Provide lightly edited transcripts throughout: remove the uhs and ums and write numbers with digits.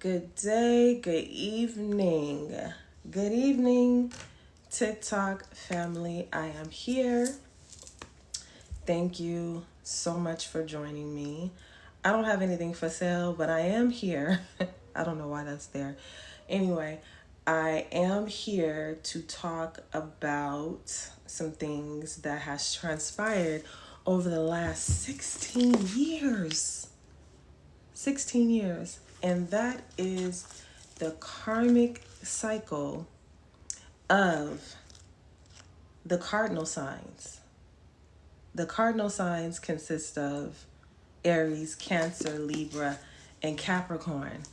Good day, good evening. Good evening, TikTok family. I am here. Thank you so much for joining me. I don't have anything for sale, but I am here. I don't know why that's there. Anyway, I am here to talk about some things that has transpired over the last 16 years. 16 years. And that is the karmic cycle of the cardinal signs. The cardinal signs consist of Aries, Cancer, Libra, and Capricorn.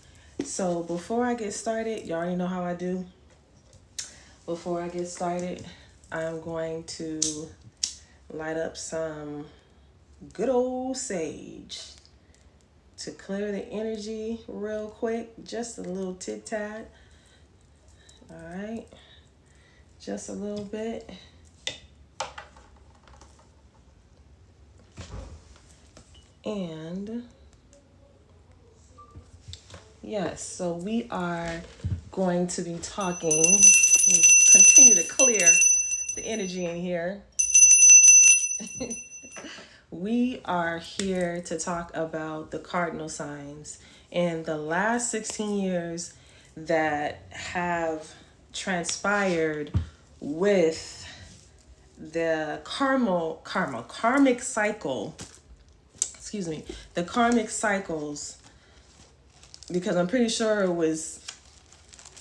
So before I get started, you already know how I do. Before I get started, I'm going to light up some good old sage to clear the energy real quick, just a little tit-tat. All right, just a little bit. And yes, so we are going to be talking, continue to clear the energy in here. We are here to talk about the cardinal signs and the last 16 years that have transpired with the karmic cycle. Excuse me, the karmic cycles, because I'm pretty sure it was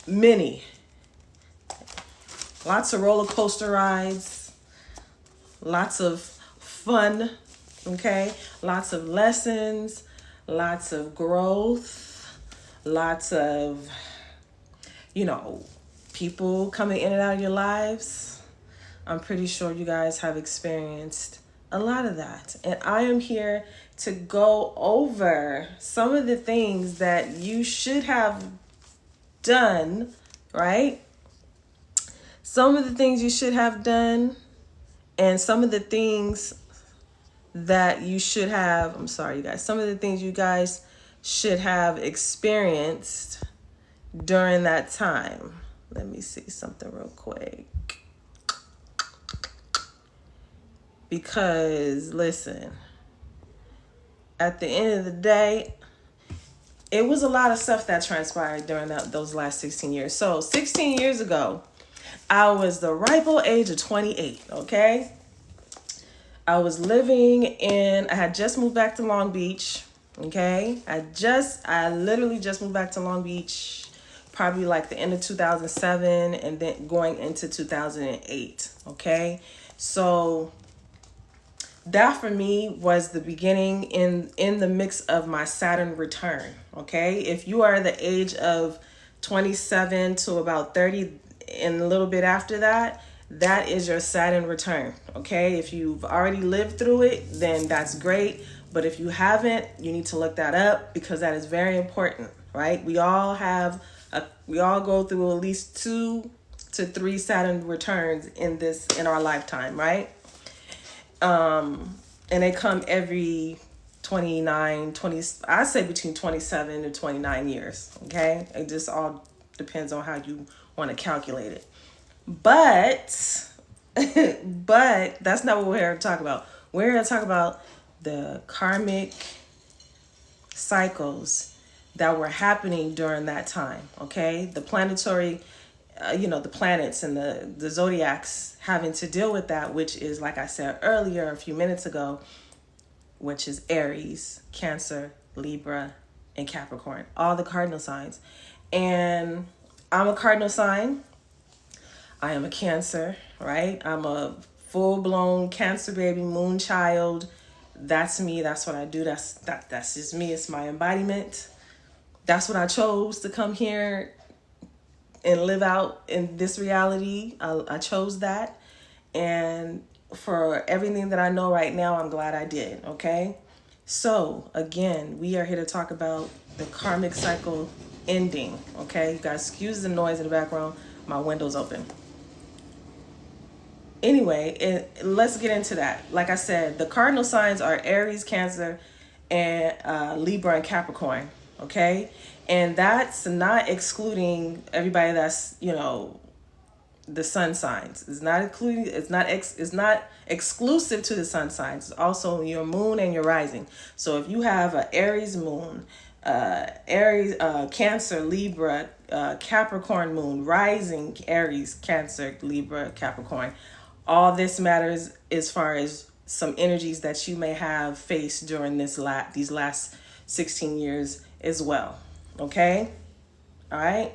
many. Lots of roller coaster rides, lots of fun. Okay, lots of lessons, lots of growth, lots of, people coming in and out of your lives. I'm pretty sure you guys have experienced a lot of that. And I am here to go over some of the things that you should have done, right? Some of the things you should have done, and some of the things that you should have, some of the things you guys should have experienced during that time. Let me see something real quick. Because, listen, at the end of the day, it was a lot of stuff that transpired during those last 16 years. So 16 years ago, I was the ripe old age of 28, okay? I was I had just moved back to Long Beach, okay? I literally just moved back to Long Beach, probably like the end of 2007 and then going into 2008, okay? So that for me was the beginning in the mix of my Saturn return, okay? If you are the age of 27 to about 30 and a little bit after that, that is your Saturn return, okay? If you've already lived through it, then that's great. But if you haven't, you need to look that up because that is very important, right? We all go through at least 2 to 3 Saturn returns in our lifetime, right? And they come every 20, I say between 27 to 29 years, okay? It just all depends on how you want to calculate it. But that's not what we're here to talk about. We're here to talk about the karmic cycles that were happening during that time, okay? The planetary, the planets and the zodiacs having to deal with that, which is, like I said earlier a few minutes ago, which is Aries, Cancer, Libra, and Capricorn, all the cardinal signs. And I'm a cardinal sign. I am a Cancer, right? I'm a full-blown Cancer baby, moon child. That's me. That's what I do. That's just me. It's my embodiment. That's what I chose to come here and live out in this reality. I chose that. And for everything that I know right now, I'm glad I did, okay? So, again, we are here to talk about the karmic cycle ending, okay? You guys excuse the noise in the background. My window's open. Anyway, let's get into that. Like I said, the cardinal signs are Aries, Cancer, and Libra and Capricorn. Okay. And that's not excluding everybody that's, you know, the sun signs. It's not including, it's not exclusive to the sun signs. It's also your moon and your rising. So if you have a Aries moon, Aries, Cancer, Libra, Capricorn moon, rising Aries, Cancer, Libra, Capricorn, all this matters as far as some energies that you may have faced during these last 16 years as well. Okay? All right?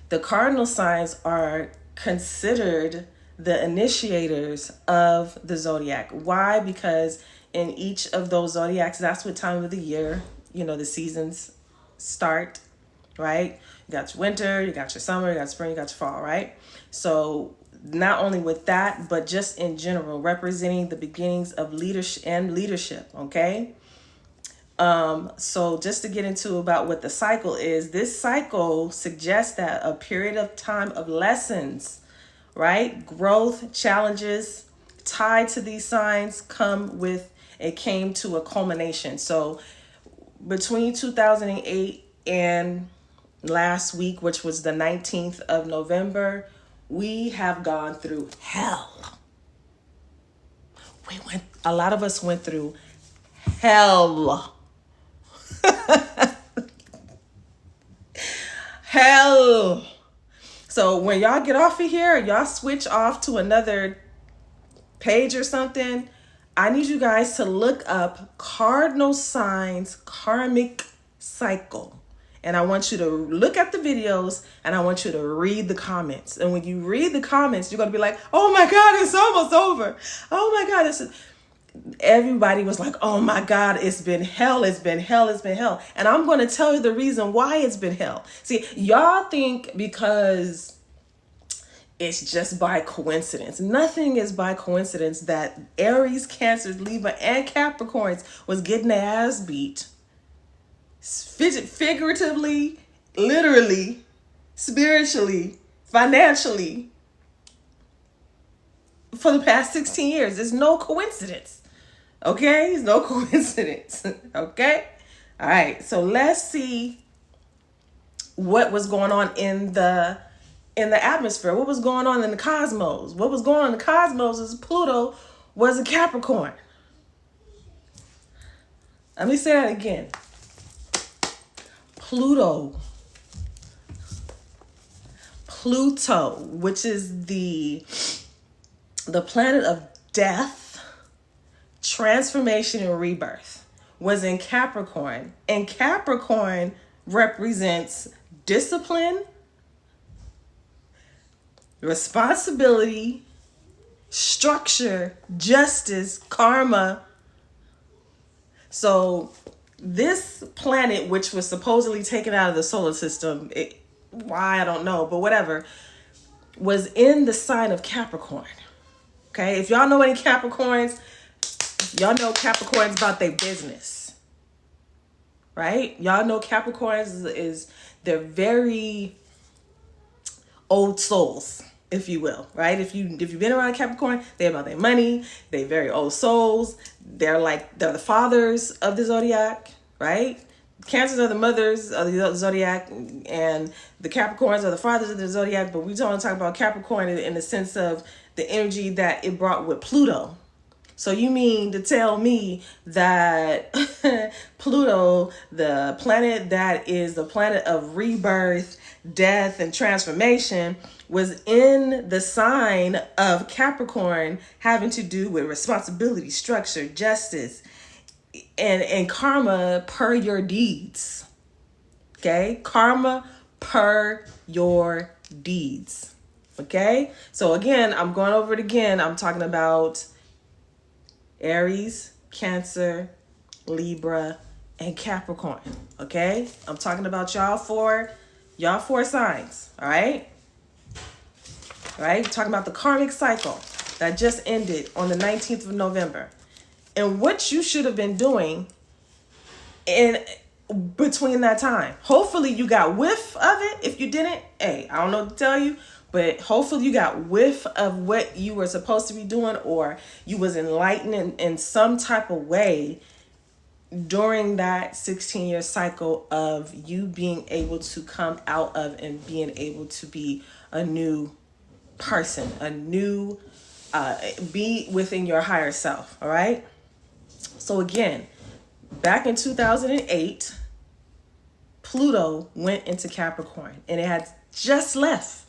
The cardinal signs are considered the initiators of the zodiac. Why? Because in each of those zodiacs, that's what time of the year, you know, the seasons start, right? You got your winter, you got your summer, you got spring, you got your fall, right? So not only with that, but just in general, representing the beginnings of leadership, okay? So just to get into about what the cycle is, this cycle suggests that a period of time of lessons, right? Growth, challenges tied to these signs came to a culmination. So between 2008 and last week, which was the 19th of November, we have gone through hell. A lot of us went through hell. Hell. So when y'all get off of here, y'all switch off to another page or something, I need you guys to look up cardinal signs karmic cycle. And I want you to look at the videos and I want you to read the comments. And when you read the comments, you're going to be like, oh my God, it's almost over. Oh my God, everybody was like, oh my God, it's been hell, it's been hell, it's been hell. And I'm going to tell you the reason why it's been hell. See, y'all think because it's just by coincidence. Nothing is by coincidence that Aries, Cancer, Libra, and Capricorns was getting their ass beat. Figuratively, literally, spiritually, financially, for the past 16 years. There's no coincidence. Okay? There's no coincidence. Okay? All right. So let's see what was going on in the atmosphere. What was going on in the cosmos? What was going on in the cosmos is Pluto was a Capricorn. Let me say that again. Pluto, which is the planet of death, transformation, and rebirth, was in Capricorn. And Capricorn represents discipline, responsibility, structure, justice, karma. So this planet, which was supposedly taken out of the solar system, why I don't know, but whatever, was in the sign of Capricorn. Okay, if y'all know any Capricorns, y'all know Capricorns about their business, right? Y'all know Capricorns is they're very old souls, if you will, right? If you've been around Capricorn, they're about their money. They're very old souls. They're the fathers of the zodiac, right? Cancers are the mothers of the zodiac, and the Capricorns are the fathers of the zodiac. But we don't talk about Capricorn in the sense of the energy that it brought with Pluto. So you mean to tell me that Pluto, the planet that is the planet of rebirth, death, and transformation, was in the sign of Capricorn, having to do with responsibility, structure, justice, and karma per your deeds. Okay? Karma per your deeds. Okay? So again, I'm going over it again. I'm talking about Aries, Cancer, Libra, and Capricorn. Okay? I'm talking about y'all four signs. All right? All right? I'm talking about the karmic cycle that just ended on the 19th of November. And what you should have been doing in between that time. Hopefully you got whiff of it. If you didn't, hey, I don't know what to tell you, but hopefully you got whiff of what you were supposed to be doing, or you was enlightened in some type of way during that 16-year cycle of you being able to come out of and being able to be a new person, a new, be within your higher self. All right. So again, back in 2008, Pluto went into Capricorn, and it had just left.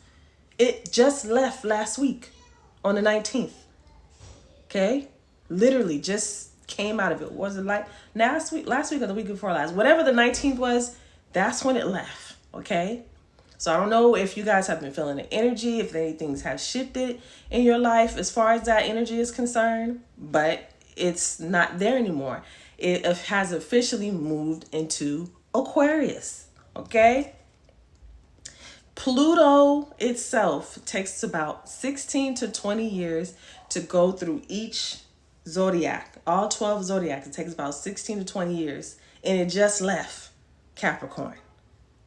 It just left last week on the 19th. Okay. Literally just came out of it. Was it like last week or the week before last? Whatever the 19th was, that's when it left. Okay. So I don't know if you guys have been feeling the energy, if any things have shifted in your life as far as that energy is concerned, but it's not there anymore. It has officially moved into Aquarius. Okay. Pluto itself takes about 16 to 20 years to go through each zodiac, all 12 zodiacs. It takes about 16 to 20 years, and it just left Capricorn,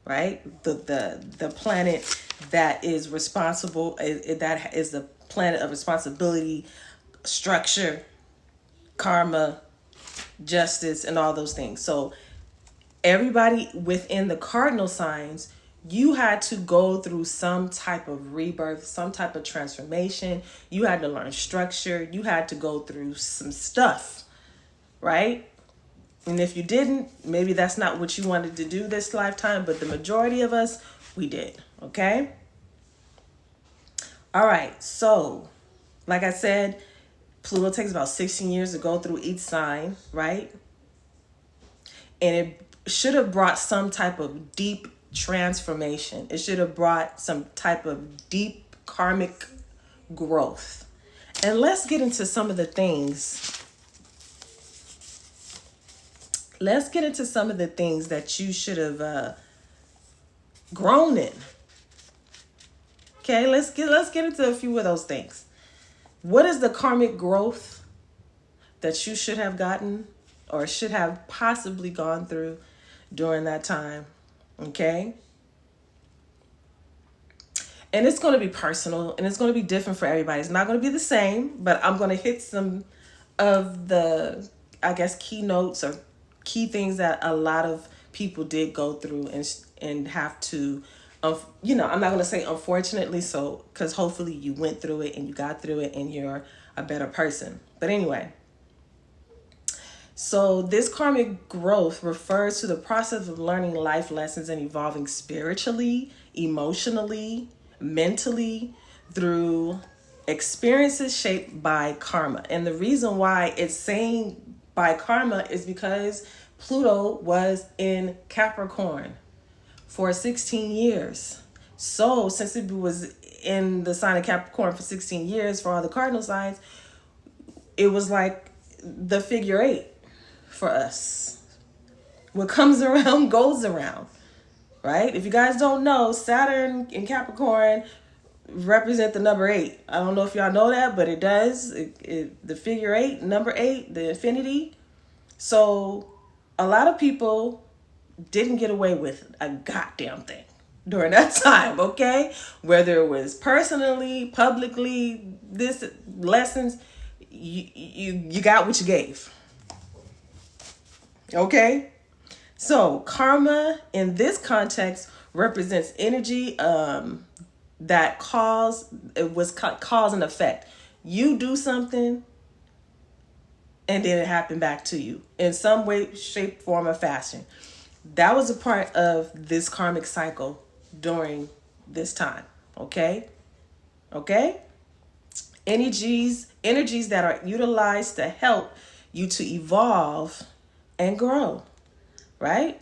right? The planet that is responsible, that is the planet of responsibility, structure, karma, justice, and all those things. So everybody within the cardinal signs, you had to go through some type of rebirth, some type of transformation. You had to learn structure. You had to go through some stuff, right? And if you didn't, maybe that's not what you wanted to do this lifetime, but the majority of us, we did, okay? All right, so like I said, Pluto takes about 16 years to go through each sign, right? And it should have brought some type of deep transformation. It should have brought some type of deep karmic growth. And let's get into some of the things. Let's get into some of the things that you should have grown in. Okay, let's get into a few of those things. What is the karmic growth that you should have gotten or should have possibly gone through during that time? Okay. And it's going to be personal and it's going to be different for everybody. It's not going to be the same, but I'm going to hit some of the, I guess, keynotes or key things that a lot of people did go through and have to, I'm not going to say unfortunately, so, because hopefully you went through it and you got through it and you're a better person. But anyway. So this karmic growth refers to the process of learning life lessons and evolving spiritually, emotionally, mentally through experiences shaped by karma. And the reason why it's saying by karma is because Pluto was in Capricorn for 16 years. So since it was in the sign of Capricorn for 16 years for all the cardinal signs, it was like the figure 8. For us, what comes around goes around, right? If you guys don't know, Saturn in Capricorn represent the number 8. I don't know if y'all know that, but it does. The figure 8, number 8, the infinity. So a lot of people didn't get away with a goddamn thing during that time, okay? Whether it was personally, publicly, this lessons, you got what you gave. Okay, so karma in this context represents energy that cause and effect. You do something and then it happened back to you in some way, shape, form, or fashion. That was a part of this karmic cycle during this time. Okay. Energies that are utilized to help you to evolve and grow, right?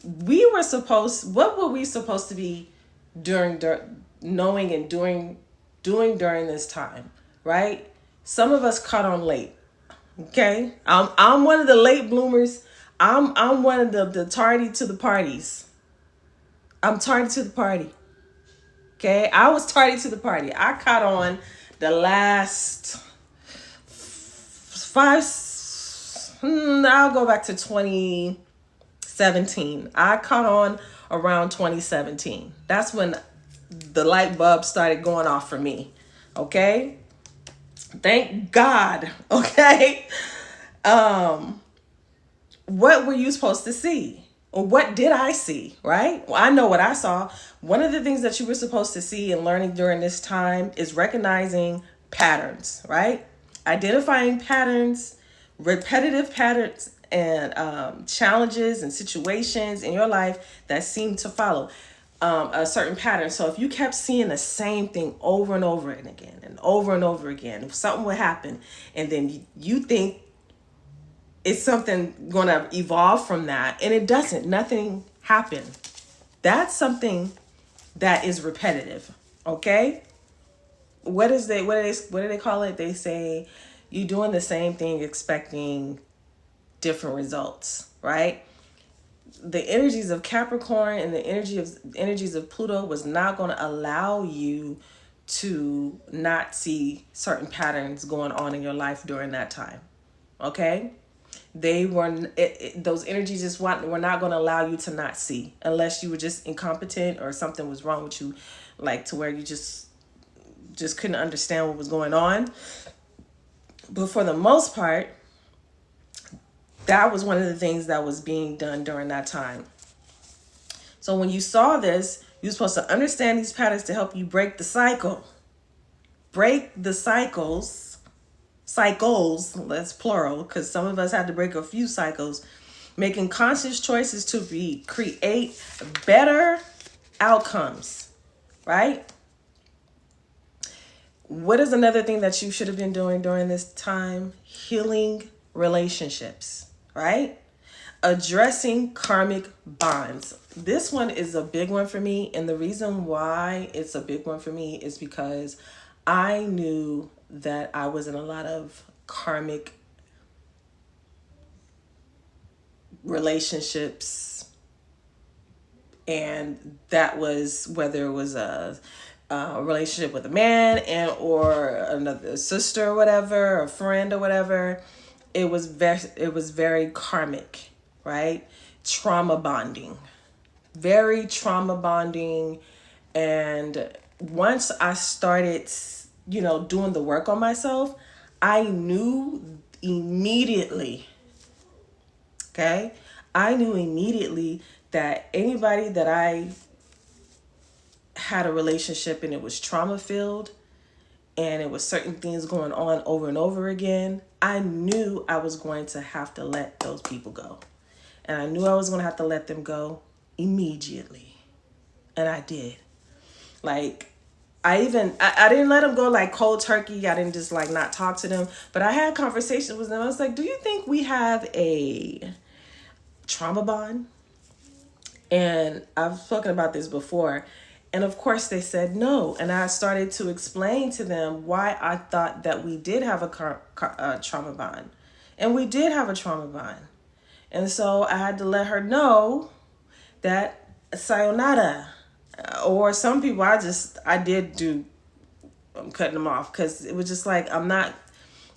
What were we supposed to be knowing and doing during this time, right? Some of us caught on late, okay? I'm one of the late bloomers. I'm one of the tardy to the parties. I'm tardy to the party, okay? I was tardy to the party. I caught on the last I'll go back to 2017. I caught on around 2017. That's when the light bulb started going off for me. Okay. Thank God. Okay. What were you supposed to see? Or what did I see, right? Well, I know what I saw. One of the things that you were supposed to see and learning during this time is recognizing patterns, right? Identifying patterns, repetitive patterns, and challenges and situations in your life that seem to follow a certain pattern. So if you kept seeing the same thing over and over and again and over again, if something would happen and then you think it's something going to evolve from that, and it doesn't. Nothing happened. That's something that is repetitive. Okay? What do they call it? They say you're doing the same thing expecting different results, right? The energies of Capricorn and the energies of Pluto was not going to allow you to not see certain patterns going on in your life during that time. Okay? They were those energies just were not going to allow you to not see, unless you were just incompetent or something was wrong with you, like to where you just couldn't understand what was going on. But for the most part, that was one of the things that was being done during that time. So when you saw this, you're supposed to understand these patterns to help you break the cycle. Break the cycles, that's plural, because some of us had to break a few cycles, making conscious choices to create better outcomes, right? What is another thing that you should have been doing during this time? Healing relationships, right? Addressing karmic bonds. This one is a big one for me, and the reason why it's a big one for me is because I knew that I was in a lot of karmic relationships, and that was whether it was a relationship with a man or another sister or whatever, a friend or whatever. It was very karmic, right? Trauma bonding, very trauma bonding. And once I started doing the work on myself, I knew immediately, okay? I knew immediately that anybody that I had a relationship and it was trauma filled and it was certain things going on over and over again, I knew I was going to have to let those people go. And I knew I was going to have to let them go immediately. And I did. Like, I didn't let them go like cold turkey. I didn't just like not talk to them. But I had conversations with them. I was like, do you think we have a trauma bond? And I've spoken about this before. And of course they said no. And I started to explain to them why I thought that we did have a trauma bond. And we did have a trauma bond. And so I had to let her know that sayonara. Or some people I'm cutting them off, because it was just like, I'm not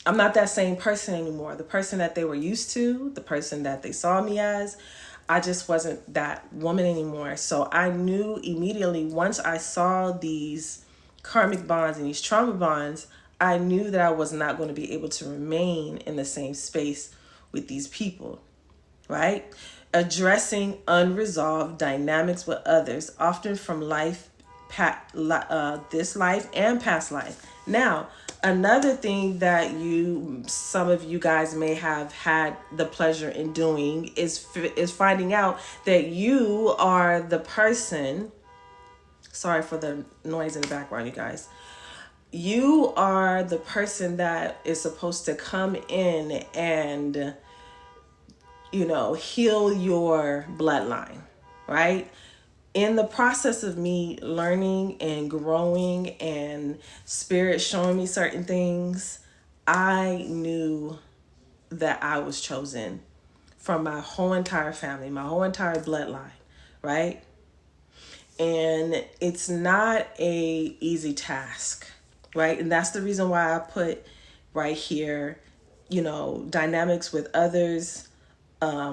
that same person anymore. The person that they were used to, the person that they saw me as, I just wasn't that woman anymore. So I knew immediately once I saw these karmic bonds and these trauma bonds, I knew that I was not going to be able to remain in the same space with these people, right? Addressing unresolved dynamics with others, often from this life and past life. Now, another thing that some of you guys may have had the pleasure in doing is finding out that you are the person. Sorry for the noise in the background, you guys. You are the person that is supposed to come in and heal your bloodline, right? In the process of me learning and growing and spirit showing me certain things, I knew that I was chosen from my whole entire family, my whole entire bloodline, right? And it's not a easy task, right? And that's the reason why I put right here, dynamics with others,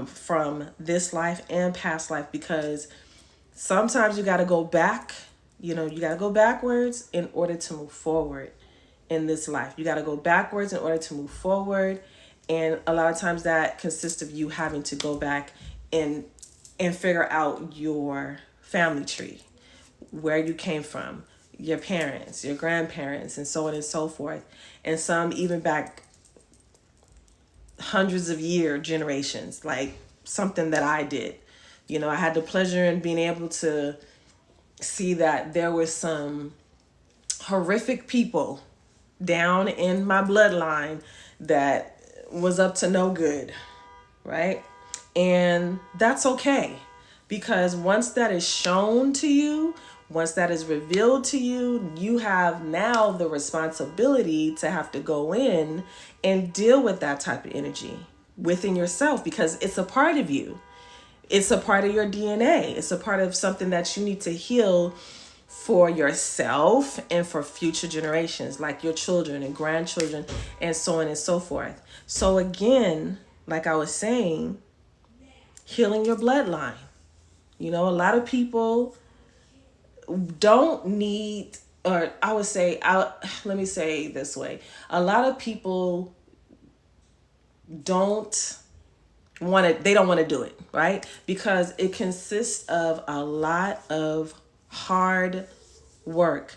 from this life and past life, because sometimes you got to go back, you got to go backwards in order to move forward in this life. You got to go backwards in order to move forward. And a lot of times that consists of you having to go back and figure out your family tree, where you came from, your parents, your grandparents, and so on and so forth. And some even back hundreds of generations, like something that I did. You know, I had the pleasure in being able to see that there was some horrific people down in my bloodline that was up to no good, right? And that's okay, because once that is shown to you, once that is revealed to you, you have now the responsibility to have to go in and deal with that type of energy within yourself, because it's a part of you. It's a part of your DNA. It's a part of something that you need to heal for yourself and for future generations, like your children and grandchildren and so on and so forth. So again, like I was saying, healing your bloodline. You know, a lot of people don't need, or I would say, let me say it this way. A lot of people don't they don't want to do it, right? Because it consists of a lot of hard work.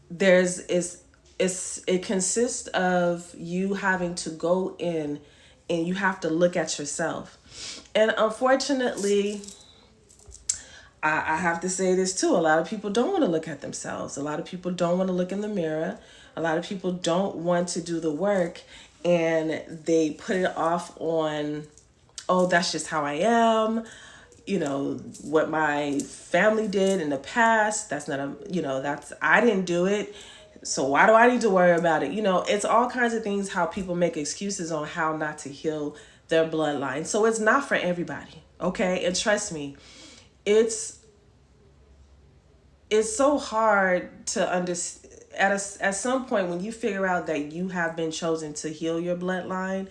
It consists of you having to go in and you have to look at yourself. And unfortunately, I have to say this too. A lot of people don't want to look at themselves. A lot of people don't want to look in the mirror. A lot of people don't want to do the work, and they put it off on, oh, that's just how I am. You know, what my family did in the past, that's not I didn't do it. So why do I need to worry about it? You know, it's all kinds of things, how people make excuses on how not to heal their bloodline. So it's not for everybody, okay? And trust me, it's so hard to understand. At some point, when you figure out that you have been chosen to heal your bloodline,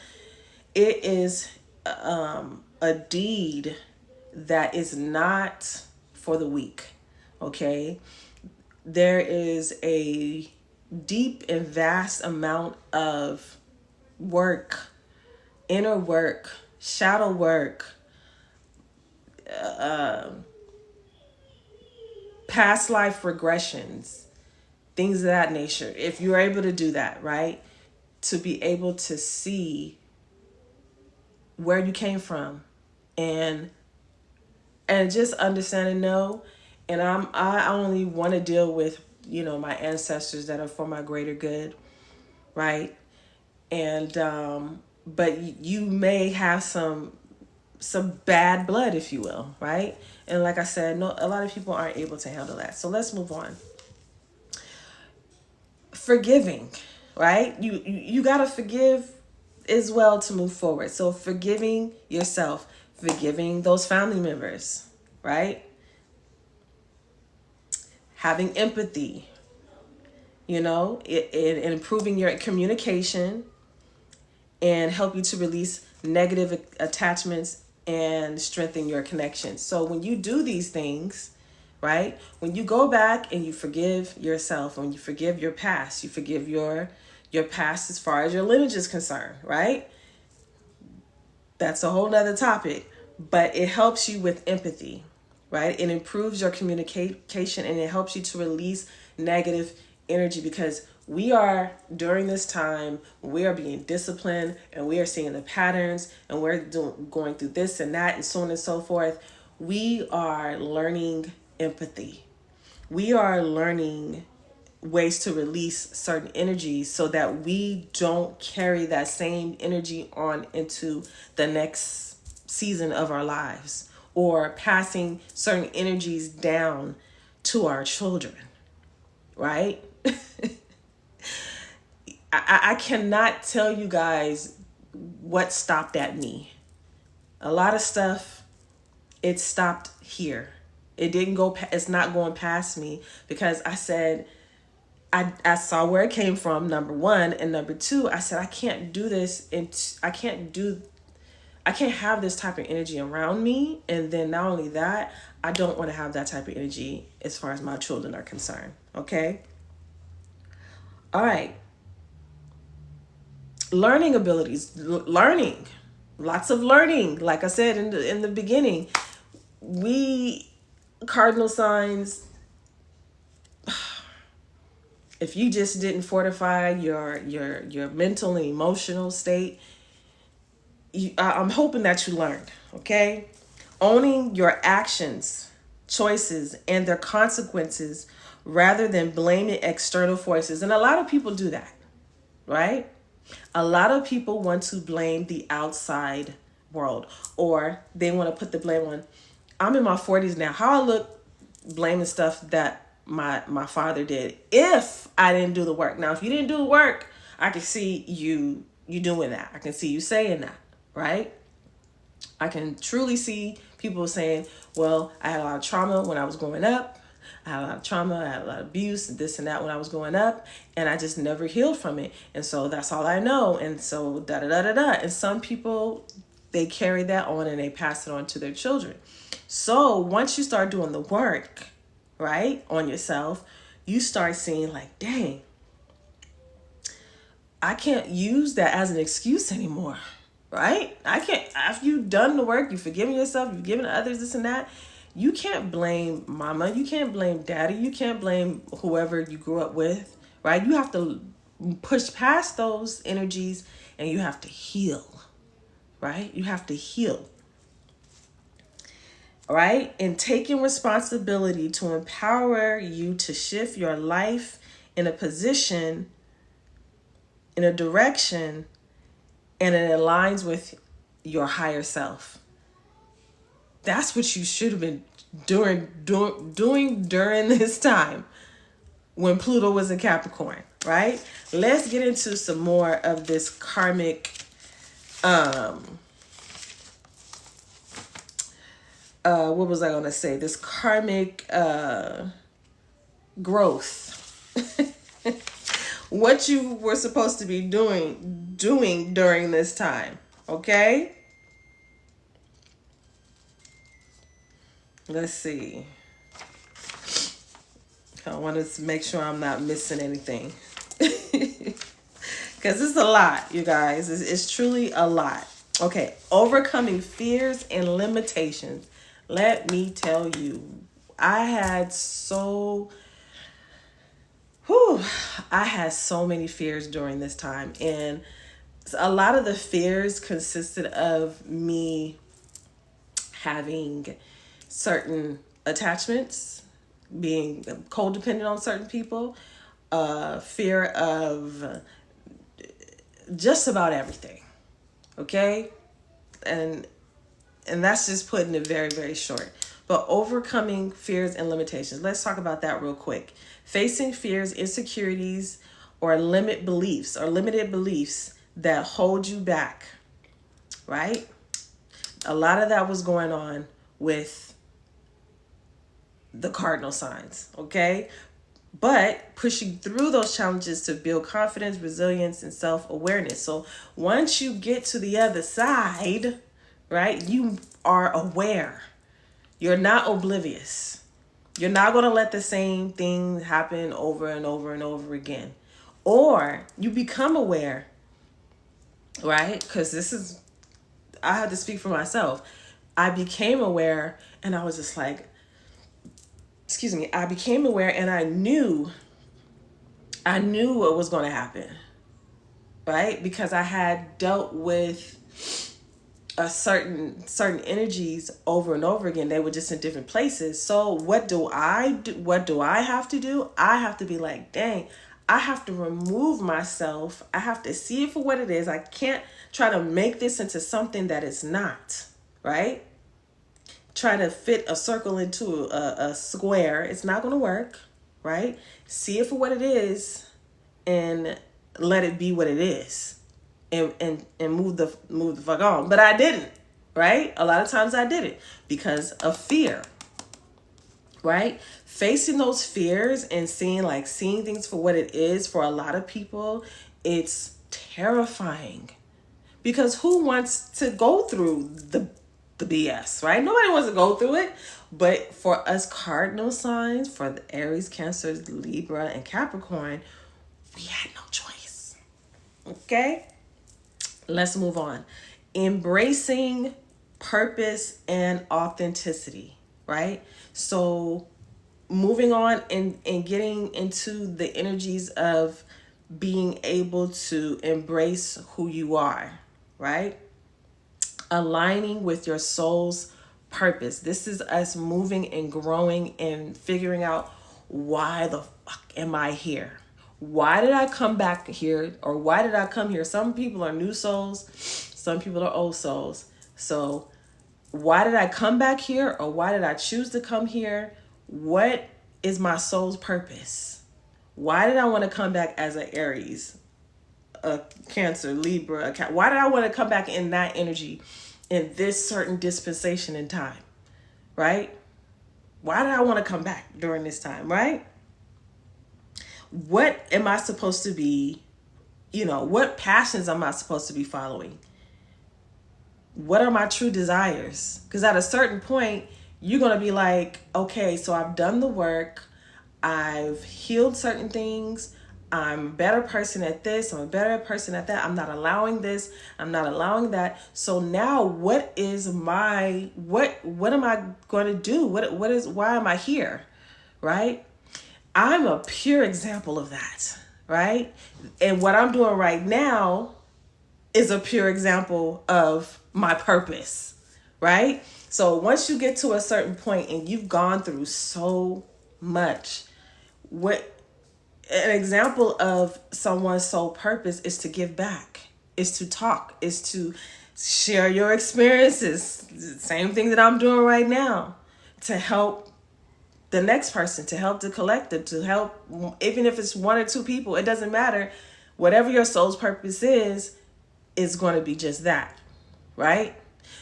it is a deed that is not for the weak, okay? There is a deep and vast amount of work, inner work, shadow work, past life regressions, things of that nature. If you're able to do that, right? To be able to see where you came from and just understand and know. And I only want to deal with, you know, my ancestors that are for my greater good, right? And but you may have some bad blood, if you will, right? And like I said, no, a lot of people aren't able to handle that. So let's move on. Forgiving, right? You got to forgive as well to move forward. So forgiving yourself, forgiving those family members, right? Having empathy, you know, it improving your communication and help you to release negative attachments and strengthen your connection. So when you do these things, right? When you go back and you forgive yourself, when you forgive your past, you forgive your past as far as your lineage is concerned, right? That's a whole nother topic, but it helps you with empathy, right? It improves your communication and it helps you to release negative energy, because we are, during this time, we are being disciplined and we are seeing the patterns and we're going through this and that and so on and so forth. We are learning empathy. We are learning ways to release certain energies so that we don't carry that same energy on into the next season of our lives, or passing certain energies down to our children, right? I cannot tell you guys what stopped at me. A lot of stuff, it stopped here. It didn't go, it's not going past me, because I said, I saw where it came from, number one, and number two, I said, I can't do this, and I can't have this type of energy around me. And then not only that, I don't want to have that type of energy as far as my children are concerned. Okay. All right. learning abilities, learning, lots of learning. Like I said in the beginning, we cardinal signs, if you just didn't fortify your mental and emotional state, I'm hoping that you learned, okay? Owning your actions, choices, and their consequences rather than blaming external forces. And a lot of people do that, right? A lot of people want to blame the outside world, or they want to put the blame on, I'm in my 40s now. How I look blaming stuff that my father did if I didn't do the work. Now, if you didn't do the work, I can see you doing that. I can see you saying that, right? I can truly see people saying, well, I had a lot of trauma when I was growing up. I had a lot of trauma, I had a lot of abuse and this and that when I was growing up, and I just never healed from it. And so that's all I know. And so da da da da da. And some people, they carry that on and they pass it on to their children. So once you start doing the work, right, on yourself, you start seeing like, dang, I can't use that as an excuse anymore, right? I can't, after you've done the work, you've forgiven yourself, you've given others this and that, you can't blame mama, you can't blame daddy, you can't blame whoever you grew up with, right? You have to push past those energies and you have to heal, right? You have to heal. Right? And taking responsibility to empower you to shift your life in a position, in a direction, and it aligns with your higher self. That's what you should have been doing during this time when Pluto was in Capricorn, right? Let's get into some more of this karmic what was I going to say? This karmic growth. What you were supposed to be doing during this time, okay? Let's see. I want to make sure I'm not missing anything. Because it's a lot, you guys. It's truly a lot. Okay, overcoming fears and limitations. Let me tell you, I had so many fears during this time. And a lot of the fears consisted of me having certain attachments, being codependent on certain people, fear of just about everything. Okay? And that's just putting it very, very short. But overcoming fears and limitations. Let's talk about that real quick. Facing fears, insecurities, or limited beliefs that hold you back. Right? A lot of that was going on with the cardinal signs. Okay? But pushing through those challenges to build confidence, resilience, and self-awareness. So once you get to the other side, right, you are aware. You're not oblivious. You're not going to let the same thing happen over and over and over again. Or you become aware, right? Because I have to speak for myself. I became aware and I was just like, I became aware and I knew what was going to happen, right? Because I had dealt with a certain energies over and over again. They were just in different places. So what do I do? What do I have to do? I have to be like, dang, I have to remove myself. I have to see it for what it is. I can't try to make this into something that it's not, right? Try to fit a circle into a square. It's not going to work, right? See it for what it is and let it be what it is. And move the fuck on. But I didn't, right? A lot of times I didn't because of fear, right? Facing those fears and seeing things for what it is, for a lot of people, it's terrifying. Because who wants to go through the BS, right? Nobody wants to go through it. But for us cardinal signs, for the Aries, Cancer, Libra, and Capricorn, we had no choice. Okay? Let's move on. Embracing purpose and authenticity, right? So moving on and getting into the energies of being able to embrace who you are, right? Aligning with your soul's purpose. This is us moving and growing and figuring out, why the fuck am I here? Why did I come back here? Or why did I come here? Some people are new souls, some people are old souls. So why did I come back here, or why did I choose to come here? What is my soul's purpose? Why did I want to come back as an Aries, a Cancer, Libra, why did I want to come back in that energy in this certain dispensation in time, right? Why did I want to come back during this time, right? What am I supposed to be, what passions am I supposed to be following? What are my true desires? Because at a certain point, you're going to be like, okay, so I've done the work. I've healed certain things. I'm a better person at this. I'm a better person at that. I'm not allowing this. I'm not allowing that. So now what am I going to do? Why am I here? Right? I'm a pure example of that. Right? And what I'm doing right now is a pure example of my purpose. Right? So once you get to a certain point and you've gone through so much, an example of someone's sole purpose is to give back, is to talk, is to share your experiences. Same thing that I'm doing right now, to help the next person, to help the collective, to help, even if it's one or two people, it doesn't matter. Whatever your soul's purpose is going to be just that, right?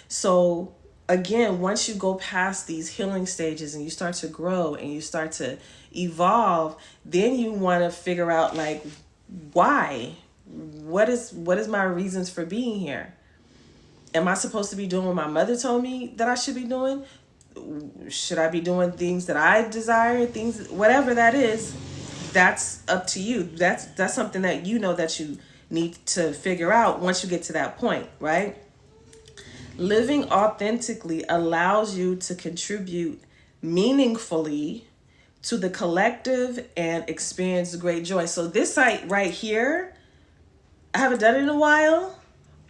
So again, once you go past these healing stages and you start to grow and you start to evolve, then you want to figure out, like, why? What is my reasons for being here? Am I supposed to be doing what my mother told me that I should be doing? Should I be doing things that I desire? Things, whatever that is, that's up to you. That's something that that you need to figure out once you get to that point, right? Living authentically allows you to contribute meaningfully to the collective and experience great joy. So this site right here, I haven't done it in a while,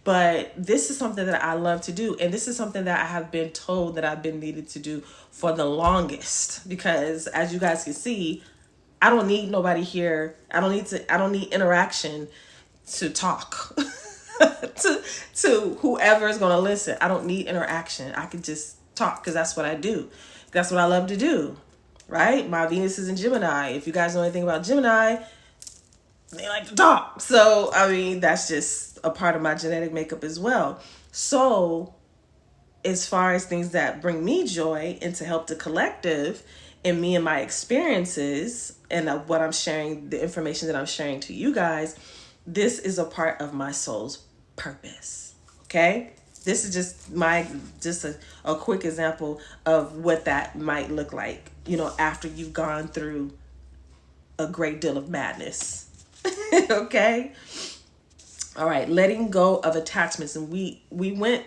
but this is something that I love to do. And this is something that I have been told that I've been needed to do for the longest, because as you guys can see, I don't need nobody here. I don't need interaction to talk. to whoever is going to listen. I don't need interaction. I can just talk because that's what I do. That's what I love to do, right? My Venus is in Gemini. If you guys know anything about Gemini, they like to talk. So, I mean, that's just a part of my genetic makeup as well. So, as far as things that bring me joy and to help the collective and me and my experiences and what I'm sharing, the information that I'm sharing to you guys, this is a part of my soul's purpose. Okay? This is just a quick example of what that might look like, after you've gone through a great deal of madness. Okay? All right, letting go of attachments. And we went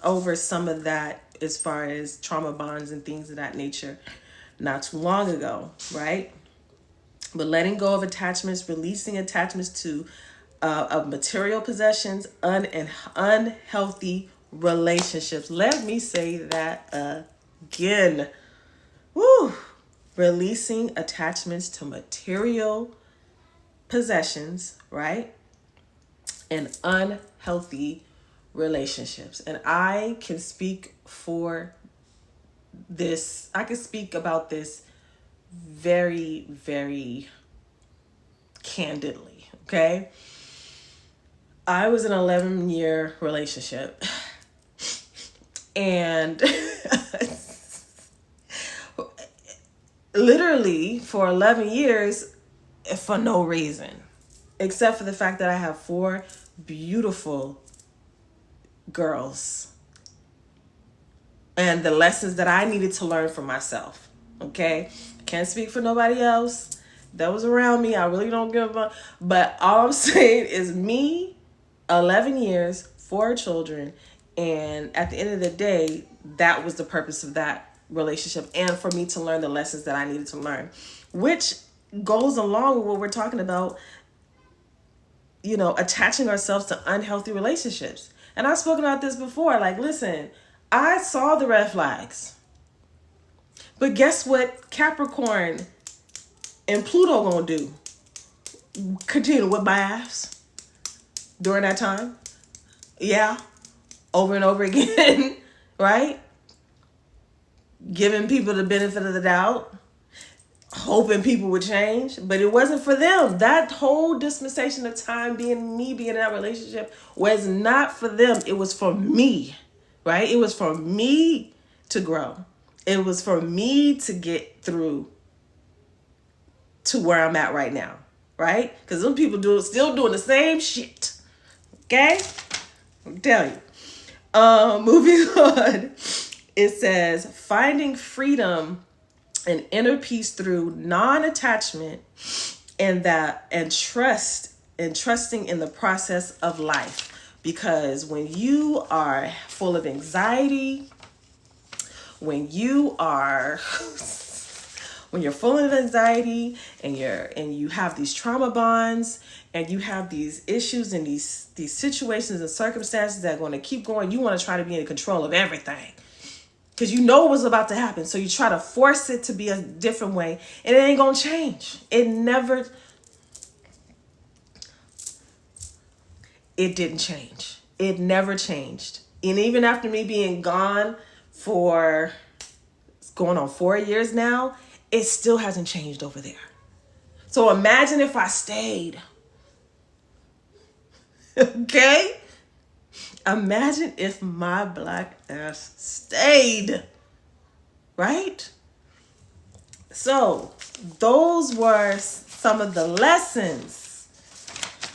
over some of that as far as trauma bonds and things of that nature not too long ago, right? But letting go of attachments, releasing attachments to of material possessions, unhealthy relationships. Let me say that again. Woo! Releasing attachments to material possessions, right? And unhealthy relationships. And I can speak for this. I can speak about this very, very candidly, okay? I was in an 11-year relationship, and literally for 11 years for no reason, except for the fact that I have 4 beautiful girls and the lessons that I needed to learn for myself. Okay? Can't speak for nobody else that was around me. I really don't give a fuck. But all I'm saying is me, 11 years, 4 children. And at the end of the day, that was the purpose of that relationship, and for me to learn the lessons that I needed to learn, which goes along with what we're talking about, attaching ourselves to unhealthy relationships. And I've spoken about this before. Like, listen, I saw the red flags. But guess what Capricorn and Pluto gonna do? Continue to whip my ass during that time. Yeah. Over and over again. Right? Giving people the benefit of the doubt. Hoping people would change. But it wasn't for them. That whole dispensation of time being in that relationship was not for them. It was for me. Right? It was for me to grow. It was for me to get through to where I'm at right now. Right? Because them people still doing the same shit. Okay? I'll tell you. Moving on. It says, finding freedom and inner peace through non-attachment and trusting in the process of life. Because when you are full of anxiety, when you're full of anxiety and you have these trauma bonds and you have these issues and these situations and circumstances that are going to keep going, you want to try to be in control of everything. Because you know what's about to happen. So you try to force it to be a different way. And it ain't going to change. It didn't change. It never changed. And even after me being gone for going on 4 years now, it still hasn't changed over there. So imagine if I stayed. Okay? Imagine if my black ass stayed. Right? So, those were some of the lessons.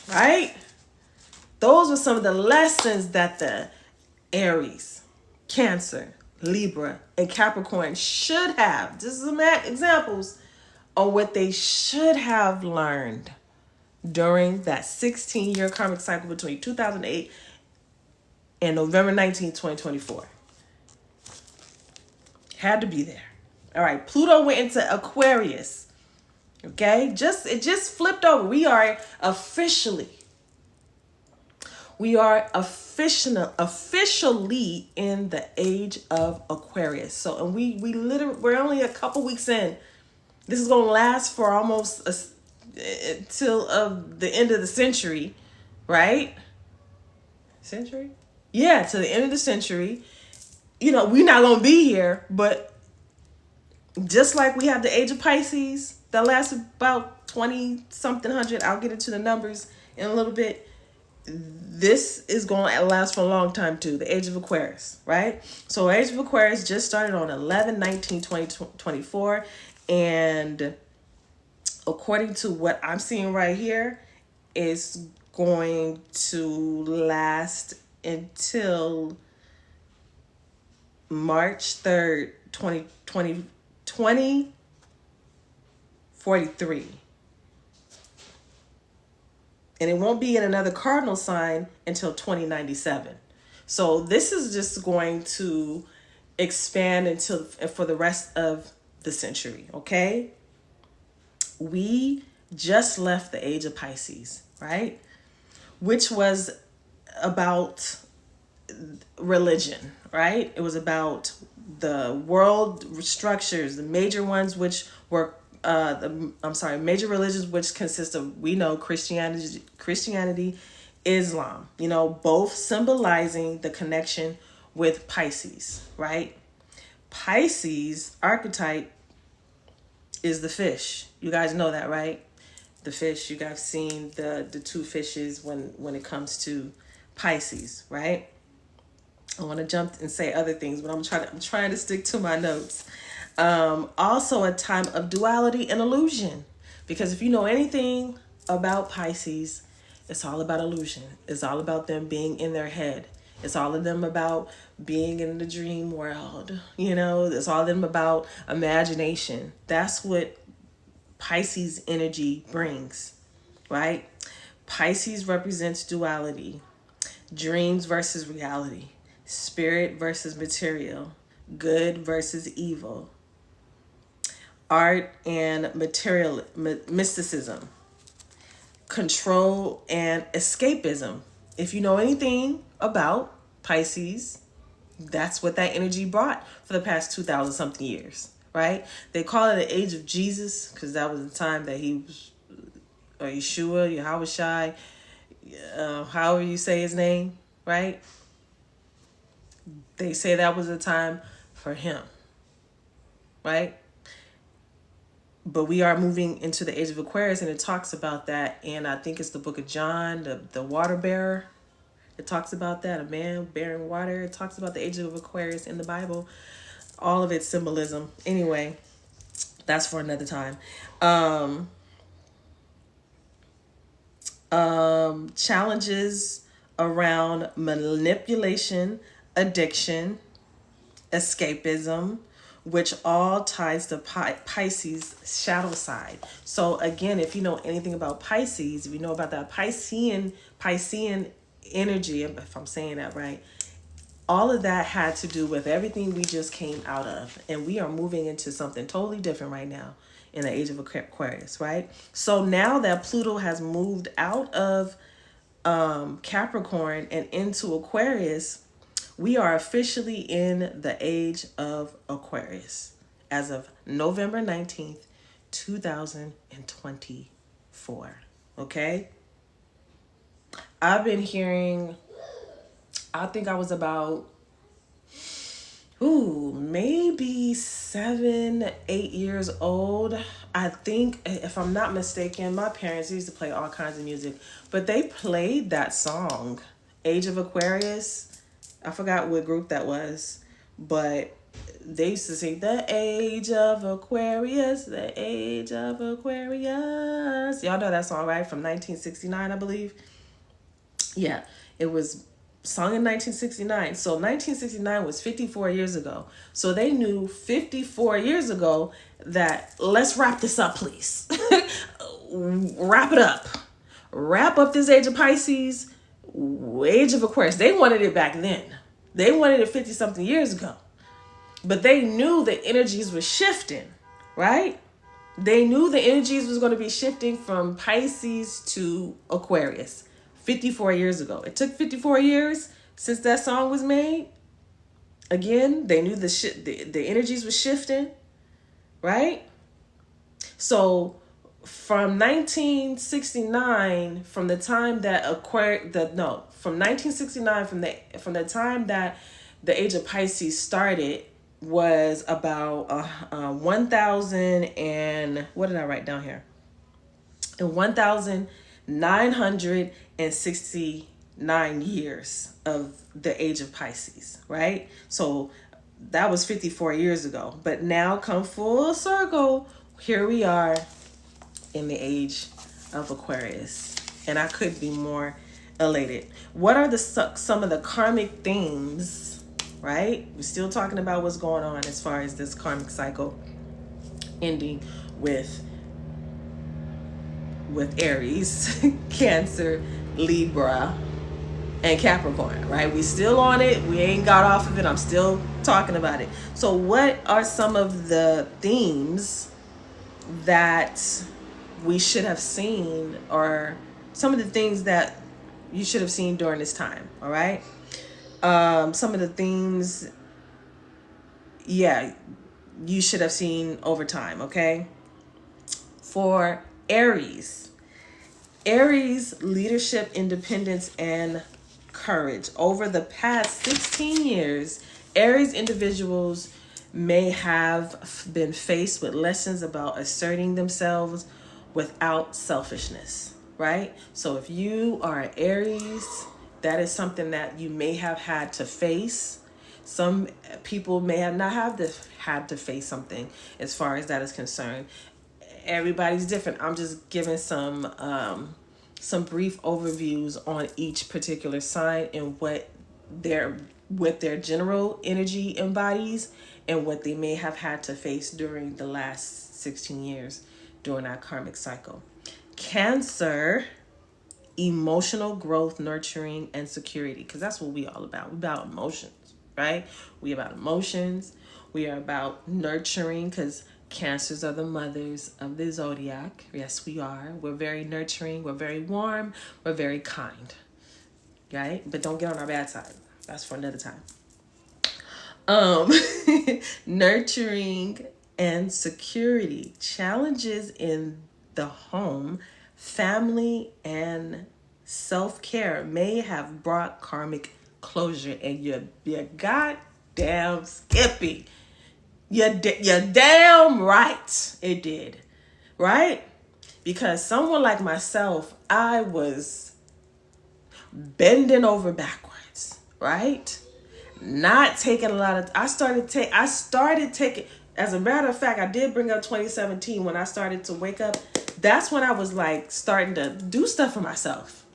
Right? Those were some of the lessons that the Aries, Cancer, Libra, and Capricorn should have. This is some examples of what they should have learned during that 16-year karmic cycle between 2008 and November 19, 2024. Had to be there. All right, Pluto went into Aquarius. Okay, it just flipped over. We are officially in the age of Aquarius. So, and we're only a couple weeks in. This is gonna last for almost till the end of the century, right? Century? Yeah, to the end of the century. We're not going to be here, but just like we have the age of Pisces that lasts about 20-something hundred, I'll get into the numbers in a little bit. This is going to last for a long time too, the age of Aquarius, right? So age of Aquarius just started on 11/19/2024, and according to what I'm seeing right here, is going to last until March 3rd, 2043. And it won't be in another cardinal sign until 2097. So this is just going to expand for the rest of the century, okay? We just left the age of Pisces, right? Which was about religion, right? It was about the world structures, the major ones, which were major religions, which consist of, we know, Christianity, Islam, both symbolizing the connection with Pisces, right? Pisces archetype is the fish. You guys know that, right? The fish. You guys seen the two fishes when it comes to Pisces, right? I want to jump and say other things, but I'm trying to stick to my notes. Also a time of duality and illusion, because if you know anything about Pisces, it's all about illusion. It's all about them being in their head. It's all of them about being in the dream world. It's all of them about imagination. That's what Pisces energy brings, right? Pisces represents duality. dreams versus reality, spirit versus material, good versus evil, art and material mysticism, control and escapism. If you know anything about Pisces, that's what that energy brought for the past 2,000 something years, right? They call it the age of Jesus because that was the time that he was, or Yeshua, Yahushai, however you say his name, right? They say that was the time for him, right? But we are moving into the age of Aquarius, and it talks about that. And I think it's the book of John, the water bearer. It talks about that, a man bearing water. It talks about the age of Aquarius in the Bible. All of its symbolism. Anyway, that's for another time. Challenges around manipulation, addiction, escapism, which all ties to Pisces shadow side. So again, if you know anything about Pisces, if you know about that Piscean energy, if I'm saying that right, all of that had to do with everything we just came out of. And we are moving into something totally different right now in the age of Aquarius, right? So now that Pluto has moved out of Capricorn and into Aquarius, we are officially in the age of Aquarius as of November 19th, 2024. Okay? I've been hearing, I think I was about, maybe 7, 8 years old. I think, if I'm not mistaken, my parents used to play all kinds of music, but they played that song, Age of Aquarius. I forgot what group that was, but they used to sing the age of Aquarius, the age of Aquarius. Y'all know that song, right? From 1969, I believe. Yeah, it was sung in 1969. So 1969 was 54 years ago. So they knew 54 years ago that let's wrap this up, please. Wrap it up. Wrap up this age of Pisces, age of Aquarius. They wanted it back then. They wanted it 50 something years ago. But they knew the energies were shifting, right? They knew the energies was going to be shifting from Pisces to Aquarius 54 years ago. It took 54 years since that song was made. Again, they knew the energies were shifting, right? So from 1969, from the time that from 1969, from the time that the age of Pisces started, was about 1,000 and what did I write down here? 1,969 years of the age of Pisces, right? So that was 54 years ago. But now come full circle, here we are in the age of Aquarius, and I could be more elated. What are some of the karmic themes, right? We're still talking about what's going on as far as this karmic cycle ending with Aries, Cancer, Libra, and Capricorn, right? We still on it. We ain't got off of it. I'm still talking about it. So what are some of the themes that we should have seen, or some of the things that you should have seen during this time? All right. Some of the themes, you should have seen over time. Okay. For Aries, leadership, independence, and courage. Over the past 16 years, Aries individuals may have been faced with lessons about asserting themselves without selfishness, right? So if you are an Aries, that is something that you may have had to face. Some people may have not had to face something as far as that is concerned. Everybody's different. I'm just giving some brief overviews on each particular sign and what their general energy embodies and what they may have had to face during the last 16 years during our karmic cycle. Cancer emotional growth, nurturing, and security, because that's what we all about. We about emotions, right? We about emotions. We are about nurturing, because Cancers are the mothers of the zodiac. Yes, we are. We're very nurturing. We're very warm. We're very kind, right? But don't get on our bad side. That's for another time. Nurturing and security. Challenges in the home, family, and self-care may have brought karmic closure, and you're goddamn skippy. You're damn right it did, right? Because someone like myself, I was bending over backwards, right? Not taking a lot of, I started taking, as a matter of fact, I did bring up 2017 when I started to wake up. That's when I was like starting to do stuff for myself,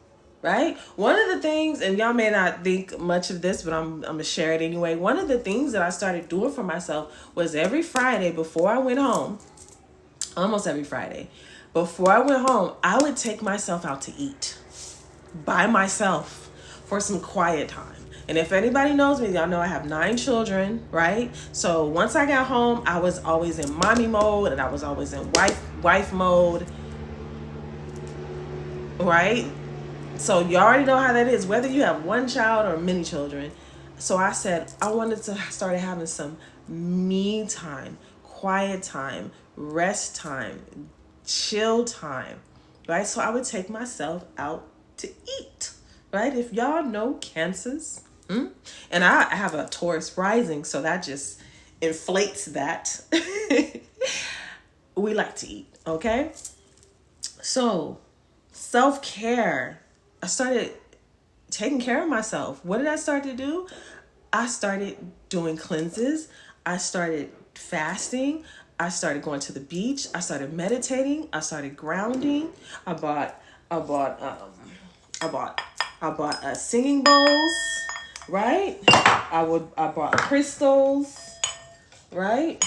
right? One of the things, and y'all may not think much of this, but I'm gonna share it anyway. One of the things that I started doing for myself was every Friday before I went home, almost every Friday, before I went home, I would take myself out to eat by myself for some quiet time. And if anybody knows me, y'all know I have 9 children, right? So once I got home, I was always in mommy mode, and I was always in wife mode, right? So you already know how that is, whether you have one child or many children. So I said I wanted to start having some me time, quiet time, rest time, chill time, right? So I would take myself out to eat, right? If y'all know Cancers, and I have a Taurus rising, so that just inflates that. We like to eat, okay? So self-care, I started taking care of myself. What did I start to do? I started doing cleanses. I started fasting. I started going to the beach. I started meditating. I started grounding. I bought singing bowls, right? I bought crystals, right?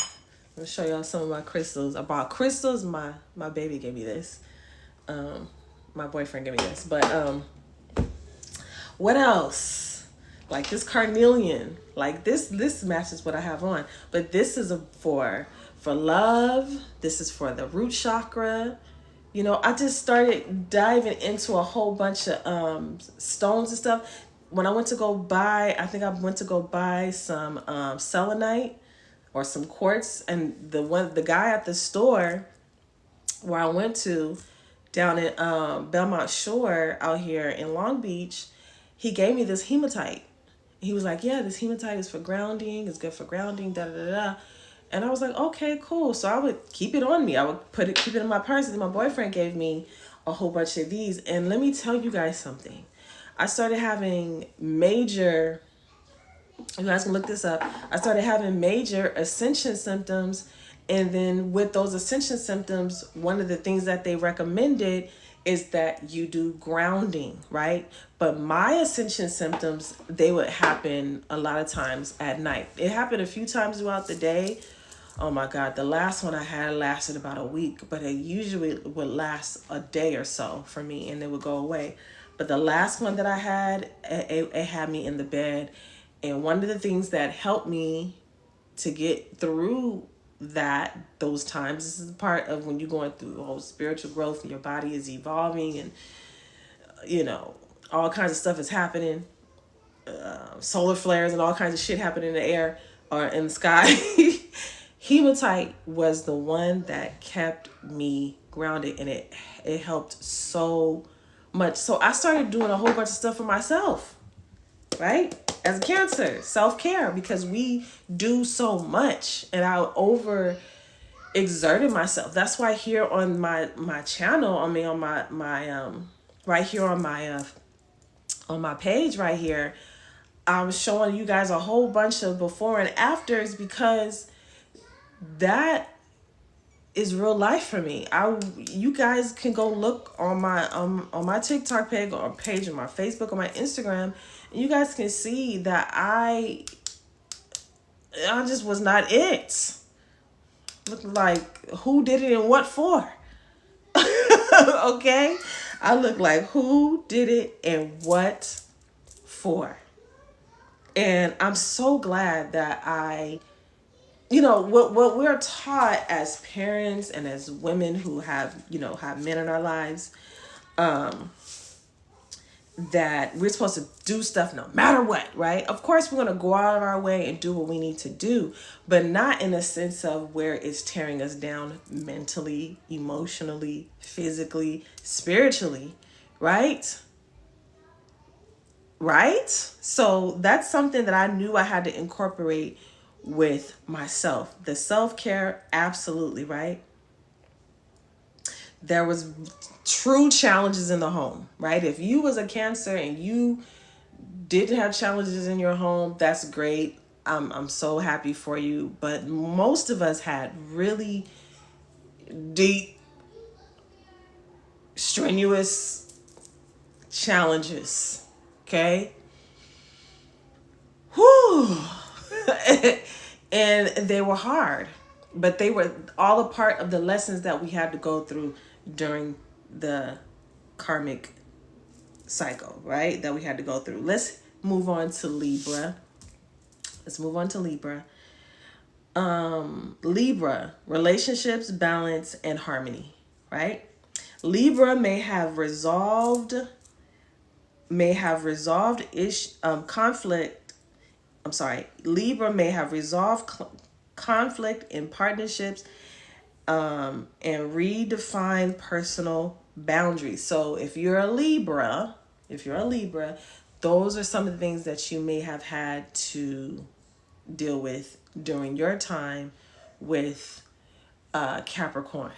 I'll show y'all some of my crystals. I bought crystals. My baby gave me this. My boyfriend gave me this. But what else? Like this carnelian. Like this matches what I have on. But this is for love. This is for the root chakra. You know, I just started diving into a whole bunch of stones and stuff. When I went to go buy, I think I went to go buy some selenite or some quartz, and the guy at the store where I went to down in Belmont Shore out here in Long Beach, he gave me this hematite. He was like, yeah, this hematite is for grounding. It's good for grounding, da da da da. And I was like, okay, cool. So I would keep it on me. I would keep it in my purse. And my boyfriend gave me a whole bunch of these. And let me tell you guys something. I started having major, you guys can look this up. I started having major ascension symptoms. And then with those ascension symptoms, one of the things that they recommended is that you do grounding, right? But my ascension symptoms, they would happen a lot of times at night. It happened a few times throughout the day. Oh my God, the last one I had lasted about a week, but it usually would last a day or so for me, and it would go away. But the last one that I had, it had me in the bed. And one of the things that helped me to get through those times, this is the part of when you're going through the whole spiritual growth and your body is evolving, and you know, all kinds of stuff is happening, solar flares and all kinds of shit happening in the air or in the sky. Hematite was the one that kept me grounded, and it helped so much. So I started doing a whole bunch of stuff for myself, right? As a Cancer, self-care, because we do so much, and I over exerted myself. That's why here on my channel, I mean on my right here on my page right here, I'm showing you guys a whole bunch of before and afters, because that is real life for me. You guys can go look on my TikTok page or page on my Facebook or my Instagram, and you guys can see that I just was not it. Looked like who did it and what for. Okay, I look like who did it and what for. And I'm so glad that what we're taught as parents and as women who have men in our lives, that we're supposed to do stuff no matter what, right? Of course, we're going to go out of our way and do what we need to do, but not in a sense of where it's tearing us down mentally, emotionally, physically, spiritually, right? Right? So that's something that I knew I had to incorporate with myself. The self-care, absolutely, right? There was true challenges in the home, right? If you was a Cancer and you didn't have challenges in your home, that's great. I'm so happy for you. But most of us had really deep, strenuous challenges. Okay? Whew. And they were hard, but they were all a part of the lessons that we had to go through during the karmic cycle, right? That we had to go through. Let's move on to Libra. Libra, relationships, balance, and harmony, right? Libra may have resolved conflict. I'm sorry. Libra may have resolved conflict in partnerships, and redefine personal boundaries. So if you're a Libra, those are some of the things that you may have had to deal with during your time with Capricorn.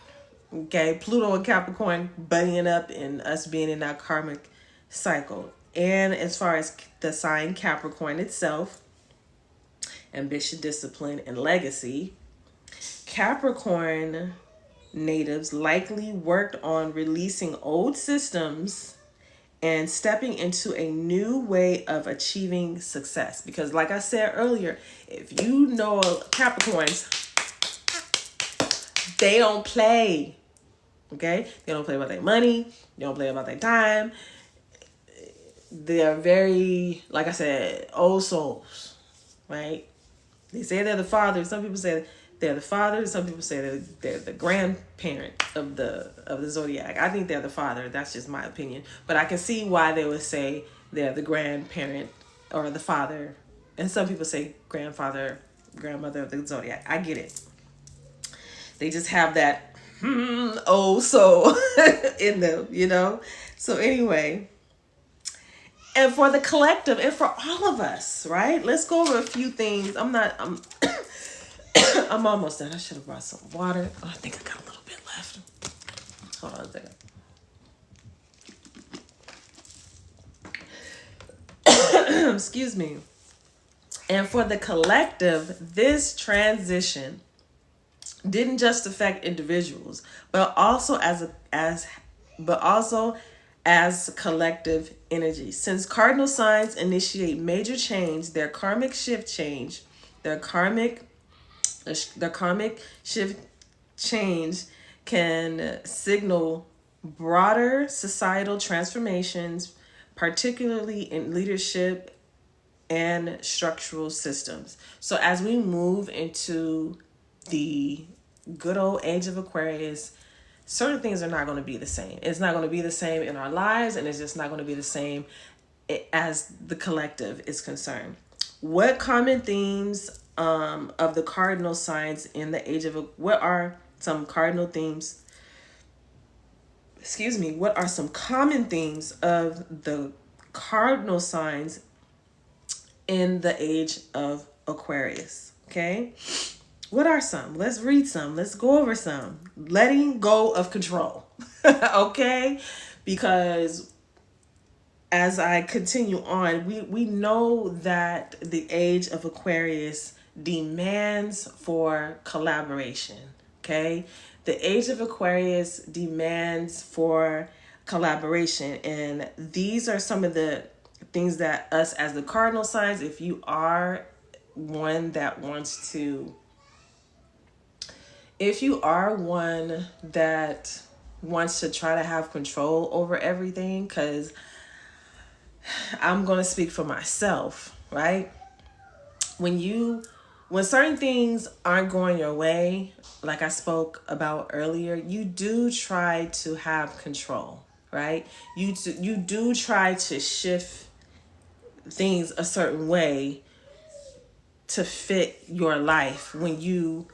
Okay, Pluto and Capricorn buddying up and us being in that karmic cycle. And as far as the sign Capricorn itself, ambition, discipline, and legacy, Capricorn natives likely worked on releasing old systems and stepping into a new way of achieving success. Because like I said earlier, if you know Capricorns, they don't play. Okay? They don't play about their money. They don't play about their time. They're very, like I said, old souls, right? They say they're the father. Some people say they're the father. Some people say they're the grandparent of the zodiac. I think they're the father. That's just my opinion. But I can see why they would say they're the grandparent or the father. And some people say grandfather, grandmother of the zodiac. I get it. They just have that old soul in them, you know? So anyway, and for the collective and for all of us, right? Let's go over a few things. I'm I'm almost done. I should have brought some water. Oh, I think I got a little bit left. Hold on a second. Excuse me. And for the collective, this transition didn't just affect individuals, but also as collective energy. Since cardinal signs initiate major change, their karmic shift change can signal broader societal transformations, particularly in leadership and structural systems. So as we move into the good old age of Aquarius, certain things are not going to be the same. It's not going to be the same in our lives, and it's just not going to be the same as the collective is concerned. What common themes of the cardinal signs in the age of what are some cardinal themes? What are some common themes of the cardinal signs in the age of Aquarius? Okay. What are some? Let's read some. Let's go over some. Letting go of control. Okay? Because as I continue on, we know that the age of Aquarius demands for collaboration. Okay? The age of Aquarius demands for collaboration. And these are some of the things that us as the cardinal signs, if you are one that wants to wants to try to have control over everything, because I'm going to speak for myself, right? When certain things aren't going your way, like I spoke about earlier, you do try to have control, right? You do try to shift things a certain way to fit your life when you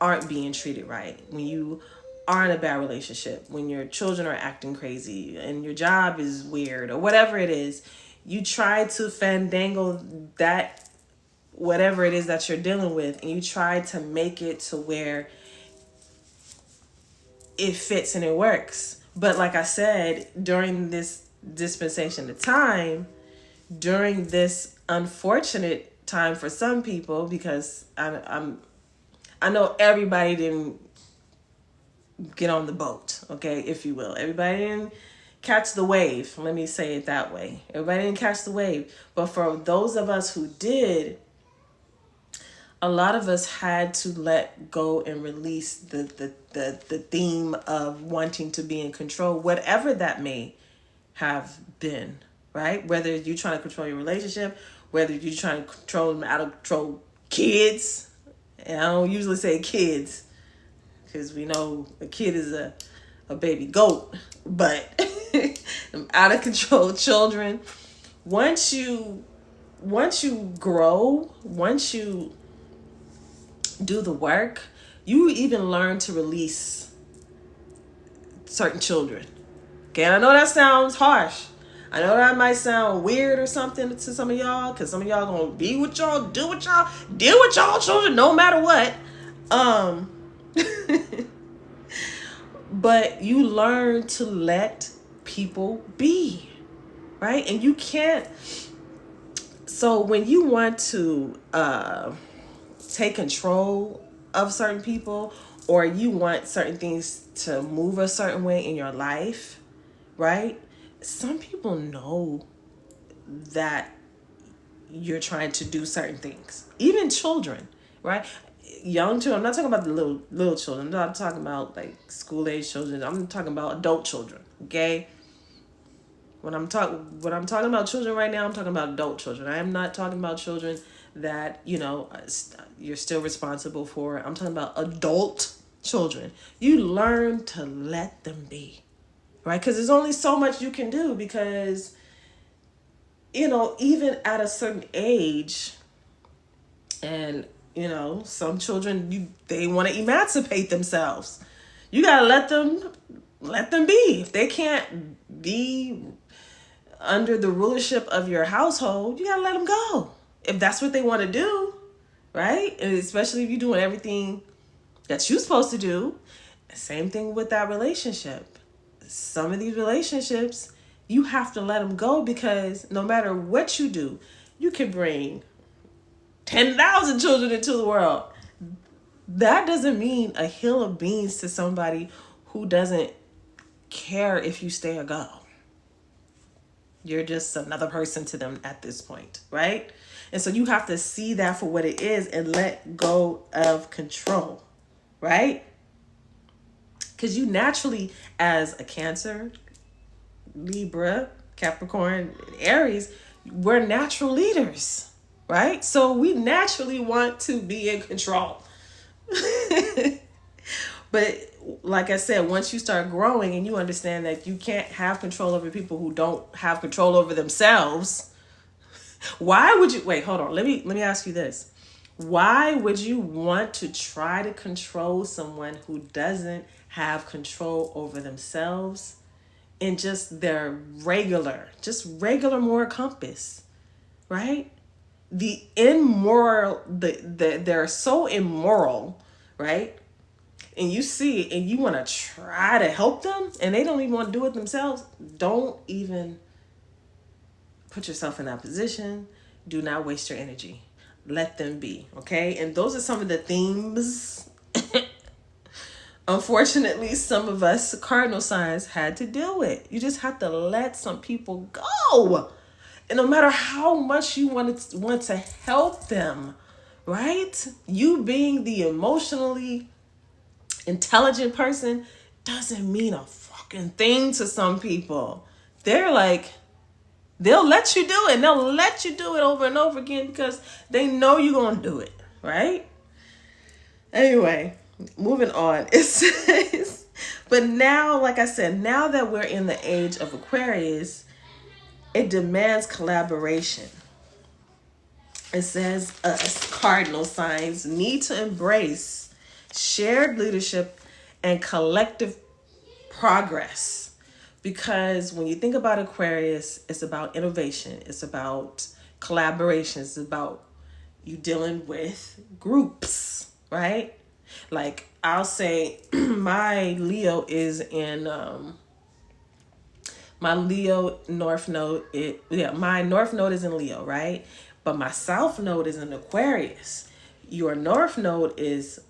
aren't being treated right, when you are in a bad relationship, when your children are acting crazy and your job is weird or whatever it is. You try to fandangle that, whatever it is that you're dealing with, and you try to make it to where it fits and it works. But like I said, during this dispensation of time, during this unfortunate time for some people, because I know everybody didn't get on the boat, okay, if you will. Everybody didn't catch the wave. Let me say it that way. Everybody didn't catch the wave. But for those of us who did, a lot of us had to let go and release the theme of wanting to be in control, whatever that may have been, right? Whether you're trying to control your relationship, whether you're trying to control out of control kids. And I don't usually say kids, because we know a kid is a baby goat, but out of control children. Once you grow, once you do the work, you even learn to release certain children. Okay, and I know that sounds harsh. I know that might sound weird or something to some of y'all, because some of y'all gonna be with y'all, do with y'all, deal with y'all children no matter what. But you learn to let people be, right? And you can't. So when you want to take control of certain people, or you want certain things to move a certain way in your life, right? Some people know that you're trying to do certain things. Even children, right? Young children. I'm not talking about the little children. I'm not talking about like school age children. I'm talking about adult children. Okay. When I'm talking about children right now, I'm talking about adult children. I am not talking about children that, you're still responsible for. I'm talking about adult children. You learn to let them be, right? Because there's only so much you can do, because, even at a certain age, and, some children, they want to emancipate themselves. You got to let them be. If they can't be under the rulership of your household, you got to let them go. If that's what they want to do, right? And especially if you're doing everything that you're supposed to do. Same thing with that relationship. Some of these relationships, you have to let them go, because no matter what you do, you can bring 10,000 children into the world. That doesn't mean a hill of beans to somebody who doesn't care if you stay or go. You're just another person to them at this point, right? And so you have to see that for what it is and let go of control, right? Because you naturally, as a Cancer, Libra, Capricorn, Aries, we're natural leaders, right? So we naturally want to be in control. But like I said, once you start growing and you understand that you can't have control over people who don't have control over themselves, why would you, wait, hold on. Let me ask you this. Why would you want to try to control someone who doesn't have control over themselves in just their regular moral compass, right? They're so immoral, right? And you see it and you want to try to help them and they don't even want to do it themselves. Don't even put yourself in that position. Do not waste your energy. Let them be, okay? And those are some of the themes. Unfortunately, some of us cardinal signs had to deal with. You just have to let some people go. And no matter how much you want to help them, right? You being the emotionally intelligent person doesn't mean a fuck fucking thing to some people. They're like, they'll let you do it. And they'll let you do it over and over again because they know you're going to do it, right? Anyway, moving on. It says, but now, like I said, now that we're in the age of Aquarius, it demands collaboration. It says us cardinal signs need to embrace shared leadership and collective progress. Because when you think about Aquarius, it's about innovation. It's about collaboration. It's about you dealing with groups, right? Like I'll say my Leo is in my Leo North Node. My North Node is in Leo, right? But my South Node is in Aquarius. Your North Node is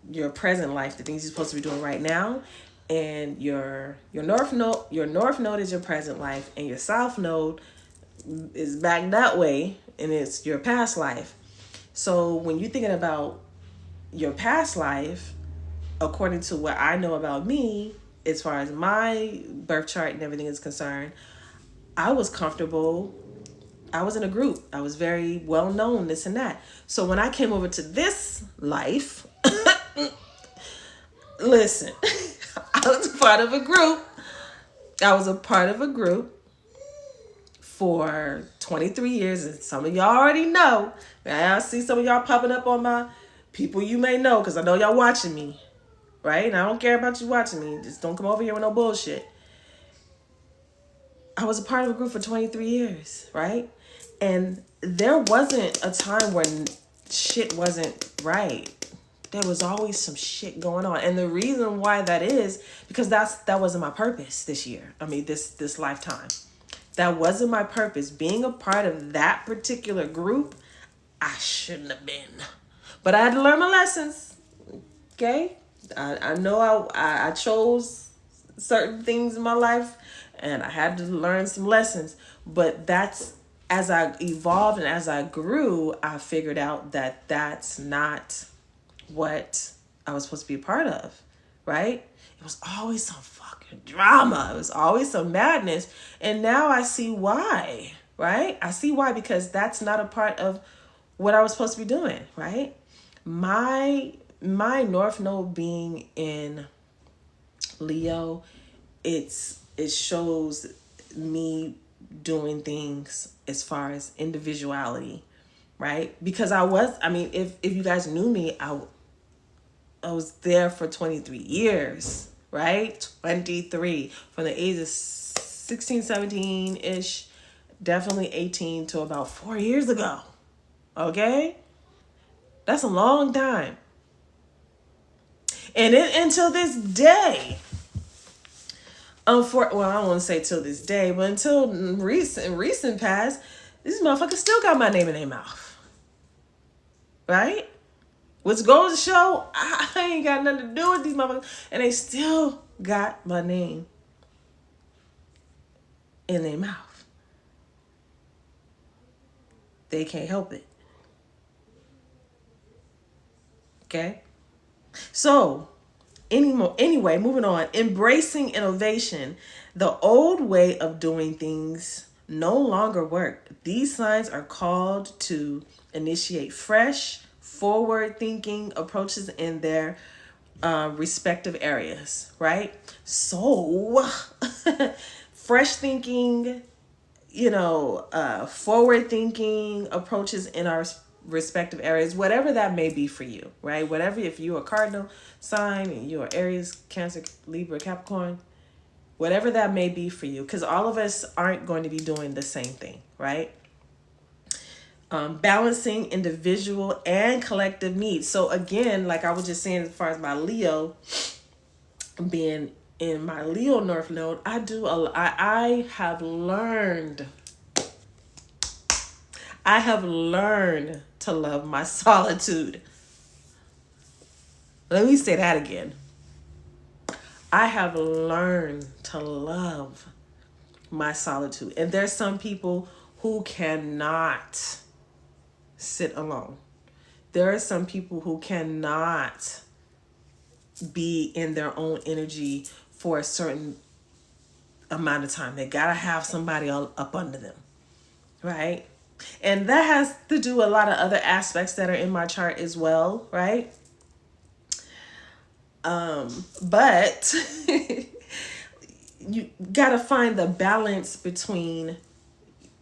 your present life, the things you're supposed to be doing right now, and your North Node is your present life, and your South Node is back that way, and it's your past life. So when you're thinking about your past life, according to what I know about me, as far as my birth chart and everything is concerned, I was comfortable. I was in a group. I was very well known, this and that. So when I came over to this life, listen, I was a part of a group. I was a part of a group for 23 years. And some of y'all already know. I see some of y'all popping up on my people you may know because I know y'all watching me. Right? And I don't care about you watching me. Just don't come over here with no bullshit. I was a part of a group for 23 years, right? And there wasn't a time when shit wasn't right. There was always some shit going on. And the reason why that is because that wasn't my purpose this year. I mean, this lifetime. That wasn't my purpose. Being a part of that particular group, I shouldn't have been. But I had to learn my lessons. Okay? I know I chose certain things in my life and I had to learn some lessons. But that's, as I evolved and as I grew, I figured out that that's not what I was supposed to be a part of, right? It was always some fucking drama. It was always some madness. And now I see why, right? I see why, because that's not a part of what I was supposed to be doing, right? My North Node being in Leo, it shows me doing things as far as individuality, right? Because if you guys knew me, I was there for 23 years, right? 23, from the age of 16, 17-ish, definitely 18 to about 4 years ago, okay? That's a long time. And until this day, I don't want to say till this day, but until recent past, these motherfuckers still got my name in their mouth, right? Which goes to show I ain't got nothing to do with these motherfuckers, and they still got my name in their mouth. They can't help it. Okay? So, anyway, moving on. Embracing innovation. The old way of doing things no longer work. These signs are called to initiate fresh, forward-thinking approaches in their respective areas, right? So, fresh thinking, forward-thinking approaches in our respective areas, whatever that may be for you, right? Whatever, if you're a cardinal sign and you're Aries, Cancer, Libra, Capricorn, whatever that may be for you, because all of us aren't going to be doing the same thing, right? Balancing individual and collective needs. So again, like I was just saying, as far as my Leo being in my Leo North Node, I have learned to love my solitude. Let me say that again. I have learned to love my solitude. And there's some people who cannot sit alone. There are some people who cannot be in their own energy for a certain amount of time. They gotta have somebody up under them, right? And that has to do with a lot of other aspects that are in my chart as well, right? But you gotta find the balance between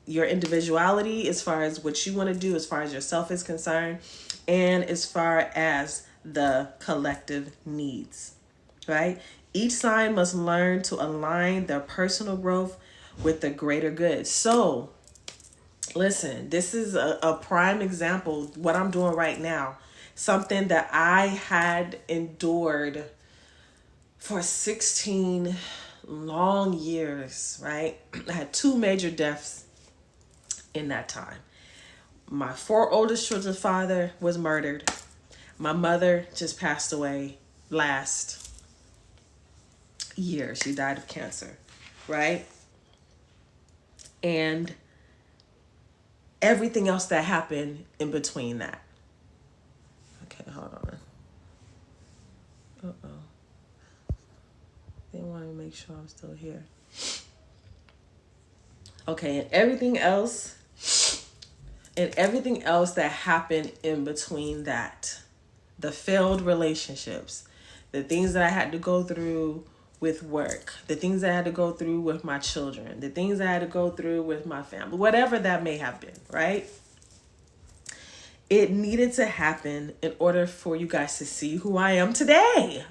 your individuality as far as what you want to do, as far as yourself is concerned, and as far as the collective needs, right? Each sign must learn to align their personal growth with the greater good. So, listen, this is a prime example, what I'm doing right now. Something that I had endured for 16 long years, right? I had 2 major deaths in that time. My 4 oldest children's father was murdered. My mother just passed away last year. She died of cancer, right? And everything else that happened in between that. Okay, hold on. They want to make sure I'm still here. Okay, and everything else that happened in between that, the failed relationships, the things that I had to go through with work, the things I had to go through with my children, the things I had to go through with my family, whatever that may have been, right? It needed to happen in order for you guys to see who I am today.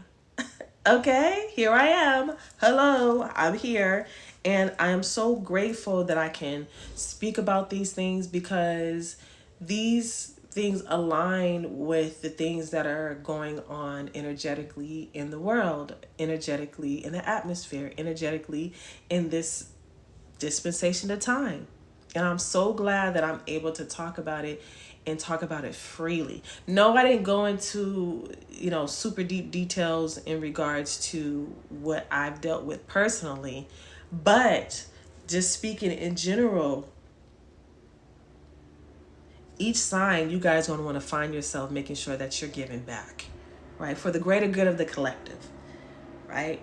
Okay, here I am. Hello, I'm here. And I am so grateful that I can speak about these things, because these things align with the things that are going on energetically in the world, energetically in the atmosphere, energetically in this dispensation of time. And I'm so glad that I'm able to talk about it and talk about it freely. No, I didn't go into, super deep details in regards to what I've dealt with personally, but just speaking in general, each sign, you guys are going to want to find yourself making sure that you're giving back, right? For the greater good of the collective, right?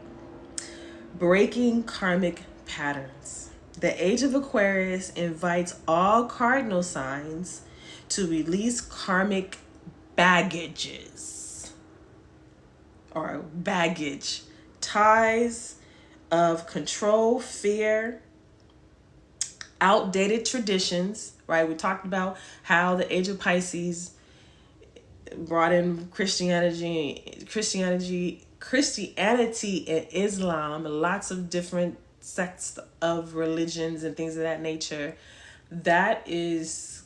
Breaking karmic patterns. The age of Aquarius invites all cardinal signs to release karmic baggages or baggage, ties of control, fear, outdated traditions, right? We talked about how the age of Pisces brought in Christianity and Islam, lots of different sects of religions and things of that nature. That is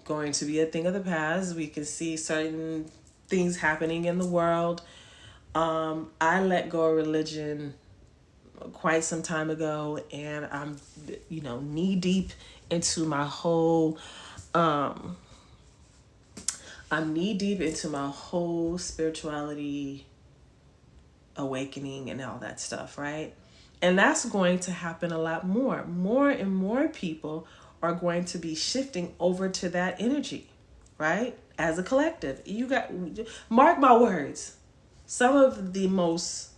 going to be a thing of the past. We can see certain things happening in the world. I let go of religion quite some time ago, and I'm knee deep into my whole spirituality awakening and all that stuff, right? And that's going to happen a lot more and more people are going to be shifting over to that energy, right? As a collective, mark my words, some of the most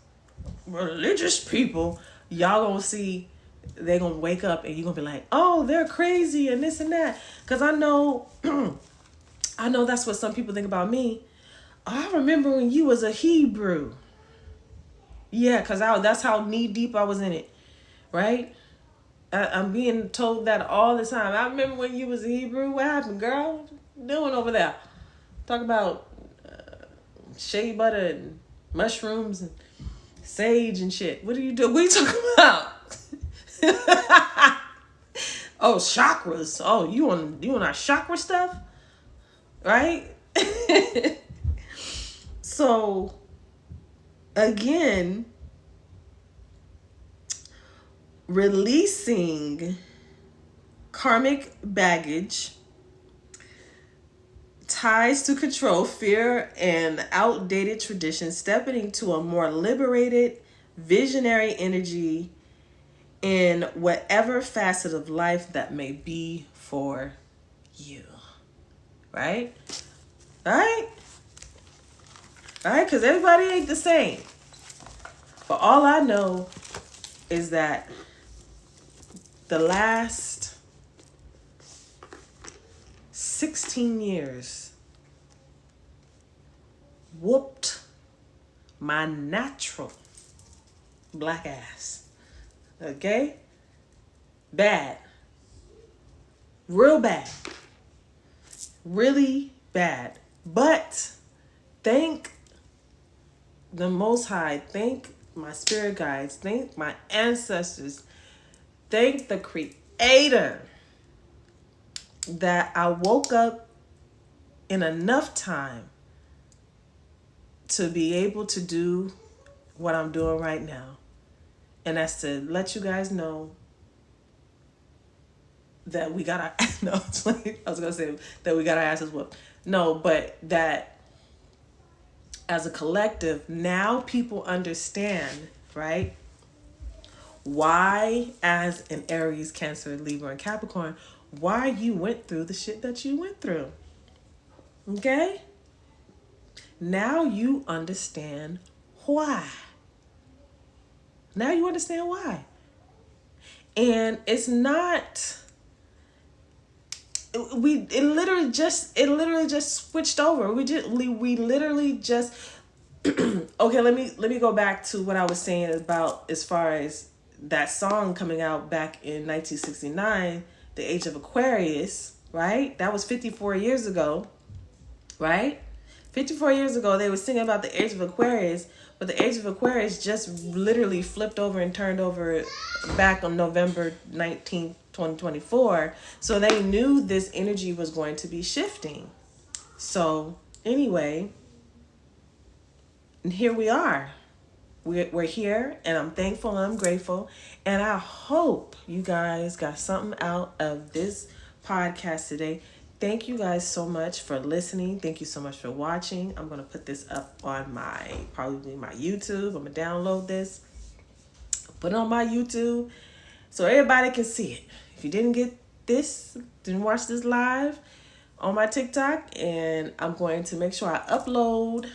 religious people, y'all gonna see, they're gonna wake up and you're gonna be like, oh, they're crazy and this and that. Because I know that's what some people think about me. I remember when you was a Hebrew. Yeah, because that's how knee deep I was in it, right? I'm being told that all the time. I remember when you was a Hebrew. What happened, girl? What you doing over there? Talk about shea butter and mushrooms and sage and shit. What are you doing? What are you talking about? Oh, chakras. Oh, you on our chakra stuff? Right? So, again, releasing karmic baggage, ties to control, fear, and outdated traditions, stepping into a more liberated, visionary energy in whatever facet of life that may be for you. Right? Right? Right? Because everybody ain't the same. But all I know is that the last 16 years whooped my natural black ass. Okay? Bad. Real bad. Really bad. But thank the Most High, thank my spirit guides, thank my ancestors, thank the Creator that I woke up in enough time to be able to do what I'm doing right now. And that's to let you guys know that we got our no, I was gonna say that we got our asses whooped. No, but that as a collective, now people understand, right? Why, as an Aries, Cancer, Libra, and Capricorn, why you went through the shit that you went through. Okay? Now you understand why. Now you understand why. And it's not, it literally just switched over. We literally just okay, let me go back to what I was saying about as far as that song coming out back in 1969, The Age of Aquarius, right? That was 54 years ago, right? 54 years ago, they were singing about the Age of Aquarius, but the Age of Aquarius just literally flipped over and turned over back on November 19th, 2024. So they knew this energy was going to be shifting. So anyway, and here we are. We're here, and I'm thankful and I'm grateful. And I hope you guys got something out of this podcast today. Thank you guys so much for listening. Thank you so much for watching. I'm going to put this up on probably my YouTube. I'm going to download this, put it on my YouTube so everybody can see it. If you didn't watch this live on my TikTok, and I'm going to make sure I upload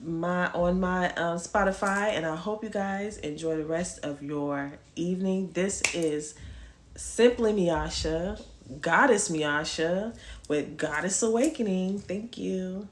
on my Spotify, and I hope you guys enjoy the rest of your evening. This is Simply Miasha, Goddess Miasha, with Goddess Awakening. Thank you.